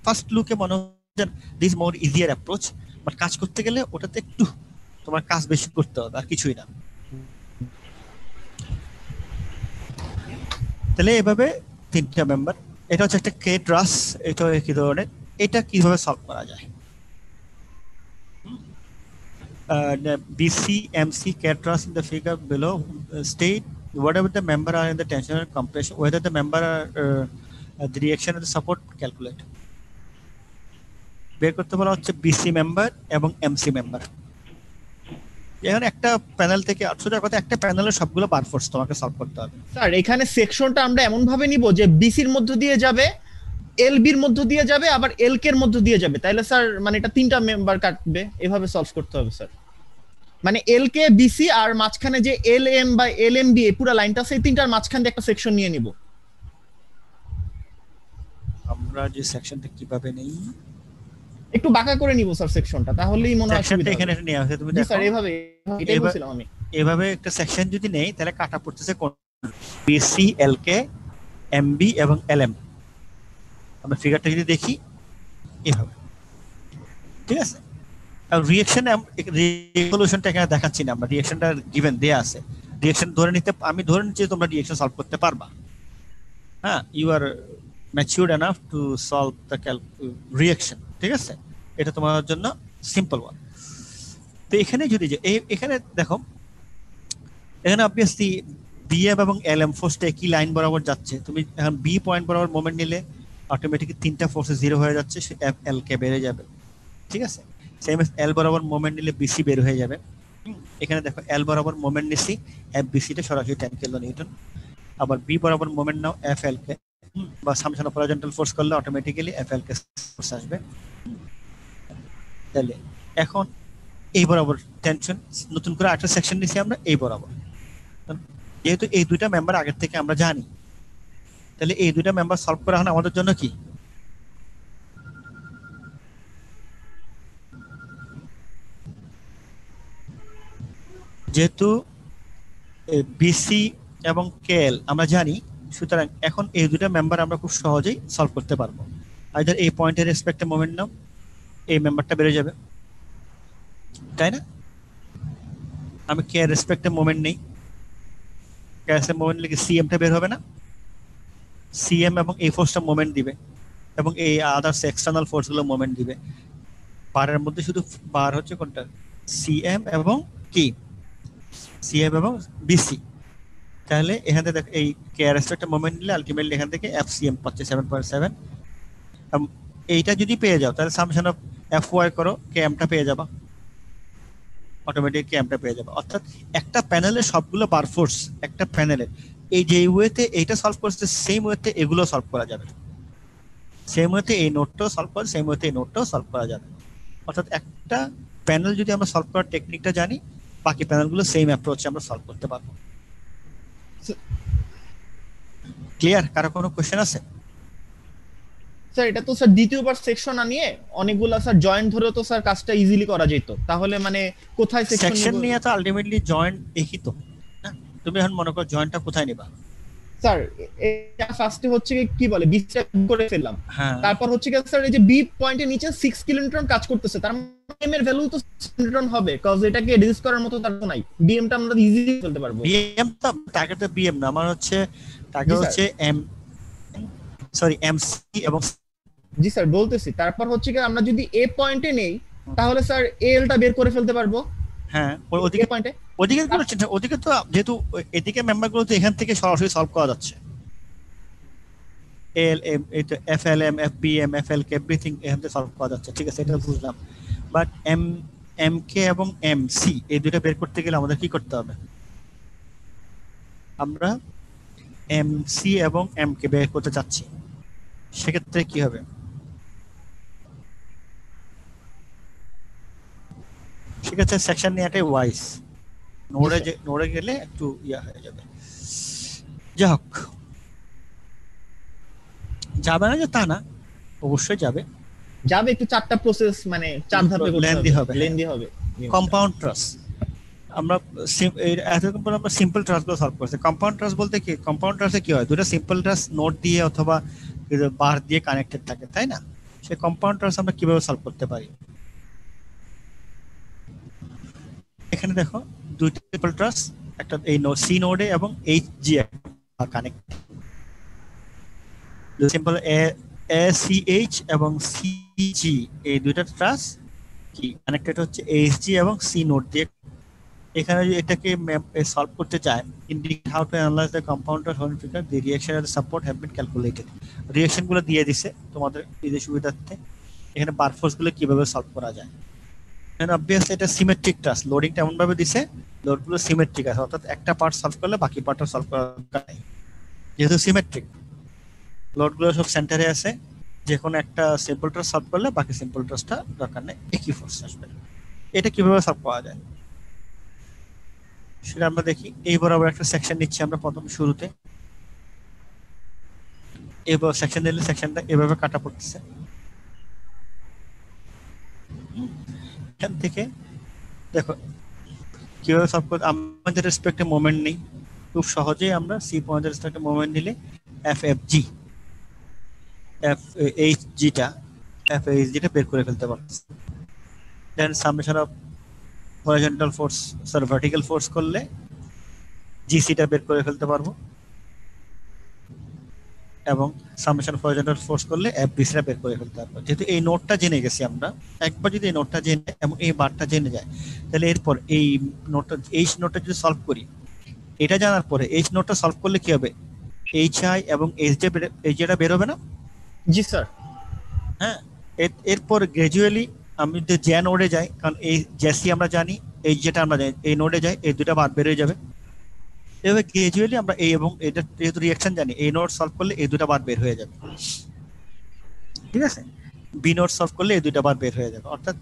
ফার্স্ট লুকে মনে হচ্ছে this more easier approach, but কাজ করতে গেলে ওটাতে একটু তোমার কাজ বেশি করতে হবে, আর কিছুই না। তাহলে এভাবে তিনটা মেম্বার, এটা হচ্ছে একটা কে ট্রাস, এটা কি ধরনের, এটা কিভাবে সলভ করা যায়? BC MC K trust in the figure below state whatever the member are in the tension and compression, whether the member are the reaction and the support calculate. বের করতে বলা হচ্ছে BC মেম্বার এবং MC member. এখন একটা panel থেকে সোজা কথা একটা প্যানেলের সবগুলো বার ফোর্স তোমাকে সলভ করতে হবে। স্যার এখানে সেকশনটা আমরা এমন ভাবে নিব যে বিসির মধ্য দিয়ে যাবে, এলবির মধ্য দিয়ে যাবে, আবার এলকে এর মধ্য দিয়ে যাবে, তাইলে স্যার মানে এটা তিনটা মেম্বার কাটবে, এভাবে সলভ করতে হবে স্যার। মানে এলকে বিসি আর মাঝখানে যে এলএম বা এলএমবি পুরো লাইনটা সেই তিনটার মাঝখান দিয়ে একটা সেকশন নিয়ে নিব। আমরা যে সেকশনটা কিভাবে নেই, একটু বাঁকা করে নিব স্যার সেকশনটা, তাহলেই মনে হয় সেকশনটা এখানে নেওয়া হয়েছে, তুমি দেখো স্যার এভাবে, এটাই বলছিলাম আমি। এভাবে একটা সেকশন যদি নেই তাহলে কাটা পড়তেছে কোন বিসি এলকে এমবি এবং এলএম। আমরা ফিগারটা যদি দেখি এভাবে, ঠিক আছে? আর রিঅ্যাকশন রেজলিউশনটা এখানে দেখাচ্ছি না, আমরা রিঅ্যাকশনটা গিভেন দেয়া আছে, রিঅ্যাকশন ধরে নিতে আমি ধরে নিচ্ছি তোমরা রিঅ্যাকশন সলভ করতে পারবা, হ্যাঁ, you are matured enough to solve the reaction, ঠিক আছে? এটা তোমার জন্য সিম্পল ওয়ান। তো এখানে যদি যে এখানে দেখো, এখানে অবভিয়াসলি বিএফ এবং এলএম ফোর্সটা একই লাইন বরাবর যাচ্ছে, তুমি এখন বি পয়েন্ট বরাবর মোমেন্ট নিলে অটোমেটিক্যালি তিনটা ফোর্সে জিরো হয়ে যাচ্ছে, সে এফ এল কে বেড়ে যাবে, ঠিক আছে? সেম এল বরাবর মোমেন্ট নিলে বিসি বের হয়ে যাবে। এখানে দেখো এল বরাবর মোমেন্ট নিছি, এফ বিসিটা সরাসরি 10 কিলো নিউটন, আবার বি বরাবর মোমেন্ট নাও এফ এল কে বা সামেশন অফ হরাইজন্টাল ফোর্স করলে automatically F L K force আসবে। তাহলে এখন এই বরাবর টেনশন, নতুন করে একটা সেকশন নিছি আমরা এই বরাবর, যেহেতু এই দুইটা মেম্বার আগের থেকে আমরা জানি, তাহলে এই দুইটা মেম্বার সলভ করা হলো আমাদের জন্য কি, যেহেতু বিসি এবং কেএল আমরা জানি, সুতরাং এখন এই দুইটা মেম্বার আমরা খুব সহজেই সলভ করতে পারবো। আইদার এই পয়েন্টের রেসপেক্টে মোমেন্ট নাও, এই মেম্বারটা বেড়ে যাবে, তাই না? আমি কে এর রেসপেক্টে মোমেন্ট নেই, কে এর মোমেন্ট লিখে সিএমটা বের হবে না, সিএম এবং এই ফোর্সটা মোমেন্ট দিবে এবং এই আদার্স এক্সটার্নাল ফোর্স গুলো মোমেন্ট দিবে। বারের মধ্যে শুধু বার হচ্ছে কোনটা, সিএম এবং কি, সিএম এবং বিসি। তাহলে এখান থেকে এই কে এর রেসপেক্টে মোমেন্ট নিলে আলটিমেটলি এখান থেকে এফসিএম পাচ্ছে 7.7। এইটা যদি পেয়ে যাও তাহলে সামেশন অফ এফ ওয়াই করো, কে এমটা পেয়ে যাবা, অটোমেটিক ক্যাম্পটা পেয়ে যাবে। অর্থাৎ একটা প্যানেলের সবগুলো বার ফোর্স একটা প্যানেলের এই যে ওয়েতে এইটা সলভ করছে সেম ওয়েতে এগুলো সলভ করা যাবে, সেম ওয়েতে এই নোটটাও সলভ করা, সেম ওয়েতে এই নোটটাও সলভ করা যাবে। অর্থাৎ একটা প্যানেল যদি আমরা সলভ করার টেকনিকটা জানি, বাকি প্যানেলগুলো সেম অ্যাপ্রোচে আমরা সলভ করতে পারবো। ক্লিয়ার? কারো কোনো কোশ্চেন আছে? স্যার এটা তো স্যার দ্বিতীয়বার সেকশন আনিয়ে অনেকগুলা স্যার জয়েন্ট ধরেও তো স্যার কাজটা ইজিলি করা যেত, তাহলে মানে কোথায় সেকশন নিয়ে তো আলটিমেটলি জয়েন্ট একই তো, তুমি এখন মনে করো জয়েন্টটা কোথায় নিবা? স্যার এটা ফার্স্টে হচ্ছে কি বলে বি করে ফেললাম, হ্যাঁ, তারপর হচ্ছে কি স্যার এই যে বি পয়েন্টের নিচে 6 কিলোনিউটন কাজ করতেছে, তার এম এর ভ্যালু তো সেন্ট্রন হবে কজ এটাকে রিডিউস করার মতো তার তো নাই বিএম টা আমরা ইজিলি ফেলতে পারবো বিএম তো টার্গেট বিএম না, আমার হচ্ছে টার্গেট জি, স্যার। হচ্ছে এমসি এবং জি স্যার বলতেছি তারপর হচ্ছে কি আমরা যদি এ পয়েন্টে নেই তাহলে স্যার এল টা বের করে ফেলতে পারবো হ্যাঁ এ ওদিকে পয়েন্টে ওদিকে কোনো চিন্তা, ওদিকে তো যেহেতু এদিকে মেম্বারগুলো তো এখান থেকে সরাসরি সলভ করা যাচ্ছে, এল এম এই তো এফএলএম এফবিএম এফএলকে এভরিথিং এখান থেকে সলভ করা যাচ্ছে, ঠিক আছে এটা বুঝলাম। বাট এমকে এবং এমসি এই দুটো বের করতে গেলে আমাদের কি করতে হবে? আমরা এমসি এবং এমকে বের করতে চাচ্ছি, সেক্ষেত্রে কি হবে? সেক্ষেত্রে সেকশন নিয়ে ওয়াইজ নোডে গেলে একটু ইয়া হয়ে যাবে। যাই হোক, যাবে না যে তা না, অবশ্যই যাবে। যাবে একটু চারটা প্রসেস মানে চার ধাপে করতে Lengthy হবে, হ্যাঁ। লেন্দি হবে কম্পাউন্ড ট্রাস্ট আমরা এতক্ষণ পর আমরা সিম্পল ট্রাস্ট গুলো সলভ করছি। কম্পাউন্ড ট্রাস্ট বলতে কি, কম্পাউন্ড ট্রাস্টে কি হয়, দুটো সিম্পল ট্রাস্ট নোড দিয়ে অথবা বার দিয়ে কানেক্টেড থাকে, তাই না? সেই কম্পাউন্ড ট্রাস্ট আমরা কিভাবে সলভ করতে পারি? এখানে দেখো দুইটা সিম্পল ট্রাস্ট, একটা এই সি নোডে এবং H G connect, simple A C H এবং সি জি এই দুইটা ট্রাস্ট কি কানেক্টেড হচ্ছে এইচ জি এবং সি নোড দিয়ে। এখানে যদি এটাকে সলভ করতে চায়, indicate how to analyse the compound or whole figure, the reaction and support have been calculated. Reaction গুলো দিয়ে দিছে তোমাদের এই যে সুবিধার্থে, এখানে বার ফোর্স গুলো কিভাবে সলভ করা যায়। এন্ড অবভিয়াসলি এটা সিমেট্রিক ট্রাস্ট, লোডিংটা এমন ভাবে দিছে লোডগুলো সিমেট্রিক আছে, অর্থাৎ একটা পার্ট সলভ করলে বাকি পার্টটা সলভ করার দরকার নেই। যেহেতু সিমেট্রিক লোডগুলো সব সেন্টারে আছে, যে কোনো একটা সিম্পল ট্রাস্ট সলভ করলে বাকি সিম্পল ট্রাস্টটা দরকার নেই, একই ফোর্স আসবে। এটা কিভাবে সলভ করা যায় সেটা আমরা দেখি। এই বরাবর একটা সেকশন নিচ্ছি আমরা প্রথম শুরুতে, এবার সেকশন দিলে সেকশনটা এভাবে কাটা পড়তেছে। এখান থেকে দেখো কিভাবে সলভ করতে, আমাদের রেসপেক্টে মোমেন্ট নেই, খুব সহজেই আমরা সি পয়েন্টের রেসপেক্টে মোমেন্ট নিলে F F G F H জিটা বের করে ফেলতে পারছি। Then summation of horizontal force vertical force করলে জিসিটা বের করে ফেলতে পারবো, এবং সামেশন অফ হরিজন্টাল ফোর্স করলে এফবিসিটা বের করে ফেলতে পারবো। যেহেতু এই নোটটা জেনে গেছি আমরা, একবার যদি এই নোটটা জেনে এবং এই বারটা জেনে যায়, তাহলে এরপর এই নোটটা এইচ নোটটা যদি সলভ করি, এটা জানার পরে এইচ নোটটা সলভ করলে কি হবে, এইচ আই এবং এইচ জেটা বের হবে না? জি স্যার। হ্যাঁ, এরপর গ্রাজুয়ালি আমি যদি যে নোডে যাই, কারণ এই জেসি আমরা জানি, এই যেটা আমরা জানি, এই নোডে যাই, এই দুটা বার বের হয়ে যাবে। এভাবে গ্রাজুয়ালি আমরা এই এবং এটা যেহেতু রিঅ্যাকশন জানি, এই নোড সলভ করলে এই দুটা বার বের হয়ে যাবে, ঠিক আছে? বি নোড সলভ করলে এই দুটা বার বের হয়ে যাবে। অর্থাৎ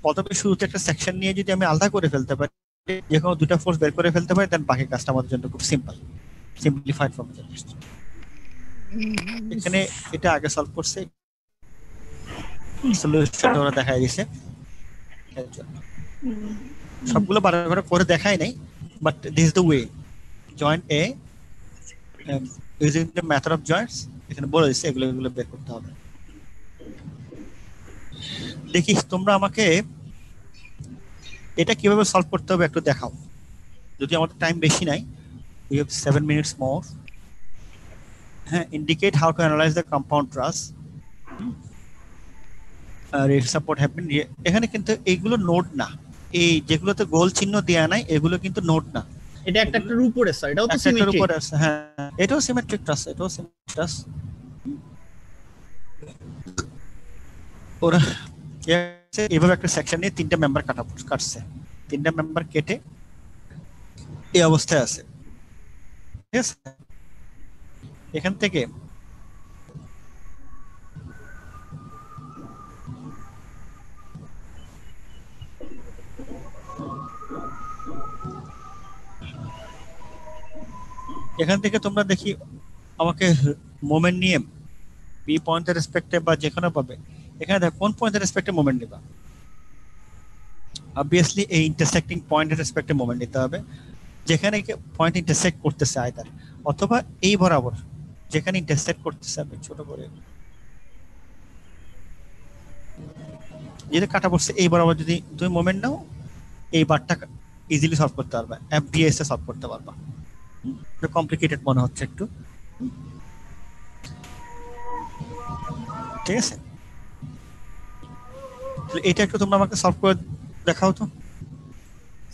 প্রথমে শুরুতে একটা সেকশন নিয়ে যদি আমি আলাদা করে ফেলতে পারি, যে কোনো দুটা ফোর্স বের করে ফেলতে পারি, দেন বাকি কাজটা আমাদের জন্য খুব সিম্পলিফাইড ফর্মে চলে আসছে। এখানে এটা আগে সলভ করছে, সলিউশনটা ওরা দেখাই দিয়েছে, সবগুলো বারবার করে দেখাই নাই, but this is the way. Joint A using the method of Joints, এখানে বলে দিচ্ছে এগুলো বের করতে হবে। দেখি তোমরা আমাকে এটা কিভাবে সলভ করতে হবে একটু দেখাও, যদি আমাদের টাইম বেশি নাই, we have 7 minutes more. হ্যাঁ, indicate how to analyze the compound truss. Support happen. এখানে কিন্তু এইগুলো নোড না, এই যেগুলোতে গোল চিহ্ন দেয়া নাই এগুলো কিন্তু নোড না, এটা একটার উপরে স্যার, এটাও তো একটার সিমেট্রিক। উপরে আছে। হ্যাঁ, এটাও সিমেট্রিক ট্রাস, এটাও সিমেট্রিক ট্রাস। ওরা এইভাবে একটা সেকশন নিয়ে তিনটা মেম্বার কাটছে, তিনটা মেম্বার কেটে এই অবস্থায় আছে, ঠিক আছে? এখান থেকে তোমরা দেখি আমাকে মোমেন্ট নিয়ে বি পয়েন্টের রেসপেক্টে বা যেখানে পাবে, এখানে দেখো কোন পয়েন্টের রেসপেক্টে মোমেন্ট নিবা। অবভিয়াসলি এই ইন্টারসেক্টিং পয়েন্টের রেসপেক্টে মোমেন্ট নিতে হবে, যেখানে পয়েন্ট ইন্টারসেক্ট করতেছে আয়তার, অথবা এই বরাবর যেখানে ইন্টারসেক্ট করতেছে। আমি ছোট করে যেটা কাটা পড়ছে এই বরাবর যদি তুমি মোমেন্ট নাও, এই বারটা ইজিলি সলভ করতে পারবা, এফডিএস এ সলভ করতে পারবা। কমপ্লিকেটেড মনে হচ্ছে একটু, ঠিক আছে? এটা একটু তোমরা আমাকে সলভ করে দেখাও তো।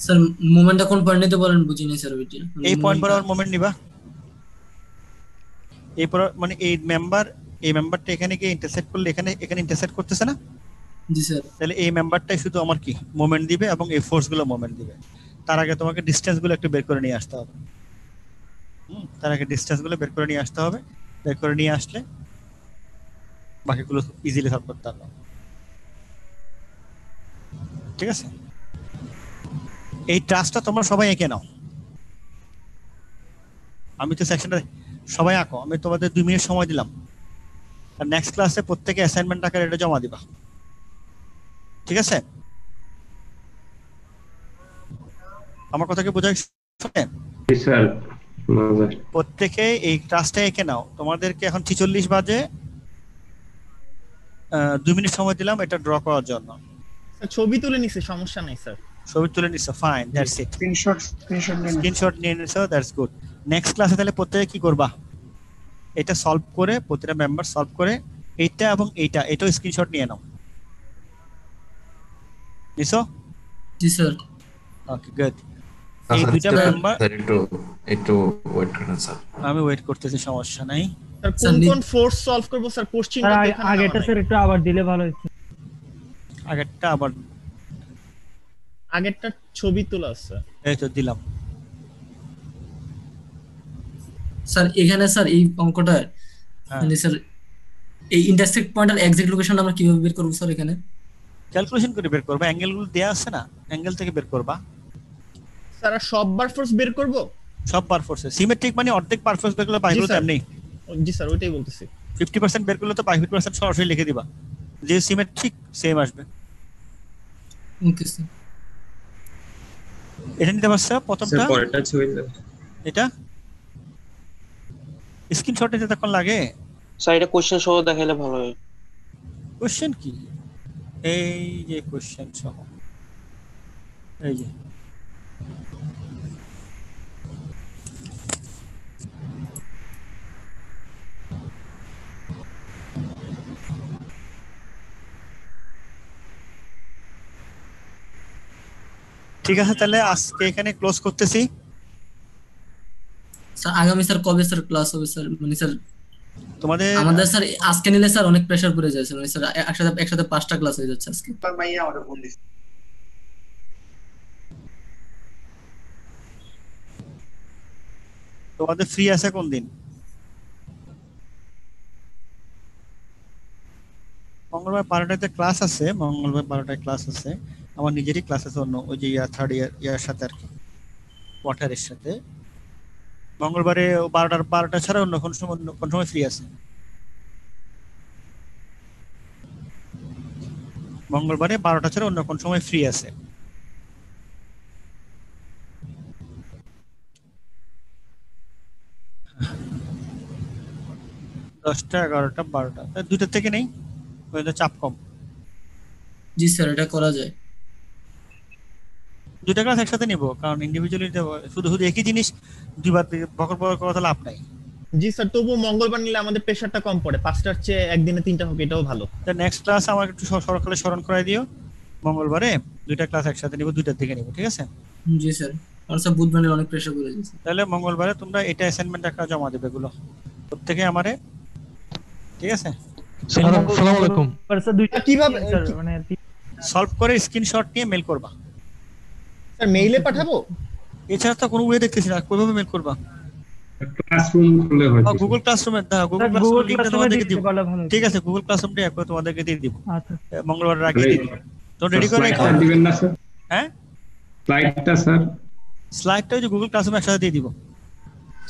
স্যার মোমেন্টটা কোন পয়েন্ট নিতে বলেন, বুঝিনি স্যার ওইটা। এই পয়েন্ট বরাবর মোমেন্ট নিবা, এরপর মানে এই মেম্বারটা এখানে গিয়ে ইন্টারসেক্ট করলে এখানে ইন্টারসেক্ট করতেছে না? জি স্যার। তাহলে এই মেম্বারটাই শুধু আমার কি মোমেন্ট দিবে এবং এই ফোর্স গুলো মোমেন্ট দিবে। তার আগে তোমাকে ডিসটেন্স গুলো একটু বের করে নিয়ে আসতে হবে। তার আগে ডিসটেন্স গুলো বের করে নিয়ে আসতে হবে, বের করে নিয়ে আসলে বাকিগুলো ইজিলি সলভ করতে পারবে, ঠিক আছে? এই টাস্কটা তোমরা সবাই এঁকে নাও। আমি তো সেকশনটা সবাই আঁকো, আমি তোমাদের 2 মিনিট সময় দিলাম, আর নেক্সট ক্লাসে প্রত্যেকে অ্যাসাইনমেন্ট আকারে এটা জমা দিবা, ঠিক আছে? আমার কথা কি বোঝা গেছে? জি স্যার। প্রত্যেকে এই টাস্কটা এঁকে নাও। তোমাদেরকে এখন 46 বাজে, 2 মিনিট সময় দিলাম এটা ড্র করার জন্য। স্যার ছবি তুলে নিছে, সমস্যা নাই স্যার। ছবি তুলে নিছো, ফাইন, দ্যাটস ইট। স্ক্রিনশট নিয়ে নিছো, দ্যাটস গুড। নেক্সট ক্লাসে তাহলে প্রত্যেকে কি করবা, এটা সলভ করে, প্রতিটা মেম্বার সলভ করে এইটা এবং এটাও স্ক্রিনশট নিয়ে নাও। নিছো? জি স্যার। ওকে, গুড। এই দুইটা মেম্বার একটু ওয়েট করেন স্যার। আমি ওয়েট করতেছি, সমস্যা নাই। স্যার কোন কোন ফোর্স সলভ করব স্যার, কোশ্চেনটা দেখানো আগেটা স্যার একটু আবার দিলে ভালো হতো। আগেরটা ছবি তোলা আছে, এই তো দিলাম। স্যার এখানে স্যার এই অঙ্কটা হ্যাঁ, মানে স্যার এই ইন্টারসেক্ট পয়েন্ট আর এক্সাক্ট লোকেশনটা আমরা কিভাবে বের করব স্যার? এখানে ক্যালকুলেশন করে বের করবা, অ্যাঙ্গেলগুলো দেয়া আছে না, অ্যাঙ্গেল থেকে বের করবা। স্যার আর সব বার ফোর্স বের করব? সব পার ফোর্সে সিমেট্রিক মানে অর্ধেক পার ফোর্স বের করলে বাইরে তো এমনি। জি স্যার ওইটাই বলতেছি। 50% বের করলে তো 50% সরাসরি লিখে দিবা, যে সিমেট্রিক সেম আসবে। Okay sir. এটা নিতে পারছো প্রথমটা? পরেরটা ছবি এটা স্ক্রিনশট নিতে তখন লাগে। স্যার এটা কোশ্চেন সহ দেখাইলে ভালো হয়। কোশ্চেন কি? এই যে কোশ্চেন সহ, এই যে ঠিক আছে। তাহলে আজকে এখানে ক্লোজ করতেছি। স্যার আগামী স্যার কবে স্যার ক্লাস হবে স্যার? মানে স্যার তোমাদের আমাদের স্যার আজকে নিলে স্যার অনেক প্রেসার পড়ে যায় স্যার, মানে স্যার একসাথে 5টা ক্লাস হয়ে যাচ্ছে আজকে। তোমাদের ফ্রি আছে কোন দিন? মঙ্গলবার 12টাতে ক্লাস আছে, মঙ্গলবার 12টায় ক্লাস আছে। আমার নিজেরই ক্লাস আছে অন্য, ওই যে থার্ড ইয়ার সাথে আর কি, ওয়াটারের সাথে। মঙ্গলবারে 12টা ছাড়া অন্য কোন সময় ফ্রি আছে? মঙ্গলবারে 12টা ছাড়া অন্য কোন সময় ফ্রি আছে? দশটা, 11টা, 12টা, দুইটার থেকে নেই, ওইটা চাপ কম। জি স্যার এটা করা যায়। দুইটা ক্লাস একসাথে নিব, কারণ ইন্ডিভিজুয়ালি শুধু শুধু একই জিনিস দুইবার বকর কথা লাভ নাই। জি স্যার, তবু মঙ্গলবার নিলে আমাদের প্রেসারটা কম পড়ে, 5টার চেয়ে একদিনে 3টা হোক, এটাও ভালো। তো নেক্সট ক্লাস আমার একটু সকালে স্মরণ করাই দিও, মঙ্গলবারে দুইটা ক্লাস একসাথে নিব, দুইটার দিকে নিব, ঠিক আছে? জি স্যার। আর স্যার বুধবার নিলে অনেক প্রেসার পড়ে যায়। তাহলে মঙ্গলবারে তোমরা এটা অ্যাসাইনমেন্ট একটা জমা দেবে, এগুলো প্রত্যেকে আমারে, ঠিক আছে? আসসালামু আলাইকুম স্যার। দুইটা কিভাবে স্যার মানে সলভ করে স্ক্রিনশট নিয়ে মেল করবা। স্যার মেইলে পাঠাবো? এছাড়া তো কোনো ওয়ে দেখতেছি না, কিভাবে মেল করবা? ক্লাসরুম খুলে হয়তো গুগল ক্লাসরুমে, গুগল গুগল ক্লাসরুম লিংকটা ক্লাসরুমে তোমাদেরকে দিতে দিব, পারলে ভালো হতো। ঠিক আছে? গুগল ক্লাসরুমটা একবার তোমাদেরকে দিয়ে দিব, আচ্ছা মঙ্গলবারের আগে দিয়ে দিব। তো রেডি করে রাখো। স্লাইডটা দিবেন না স্যার? হ্যাঁ, স্লাইডটা স্যার, স্লাইডটা ওই যে গুগল ক্লাসরুমে একসাথে দিয়ে দিব।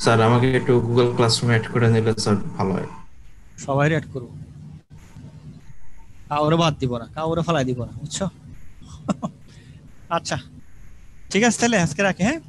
স্যার আমাকে একটু গুগল ক্লাসরুমে অ্যাড করে নিলে স্যার ভালো হয়। সবাই অ্যাড করবো, কাউরে বাদ দিব না, কাউরে ফেলাই দিব না, বুঝছো? আচ্ছা ঠিক আছে, তাহলে আজকে রাখি, হ্যাঁ?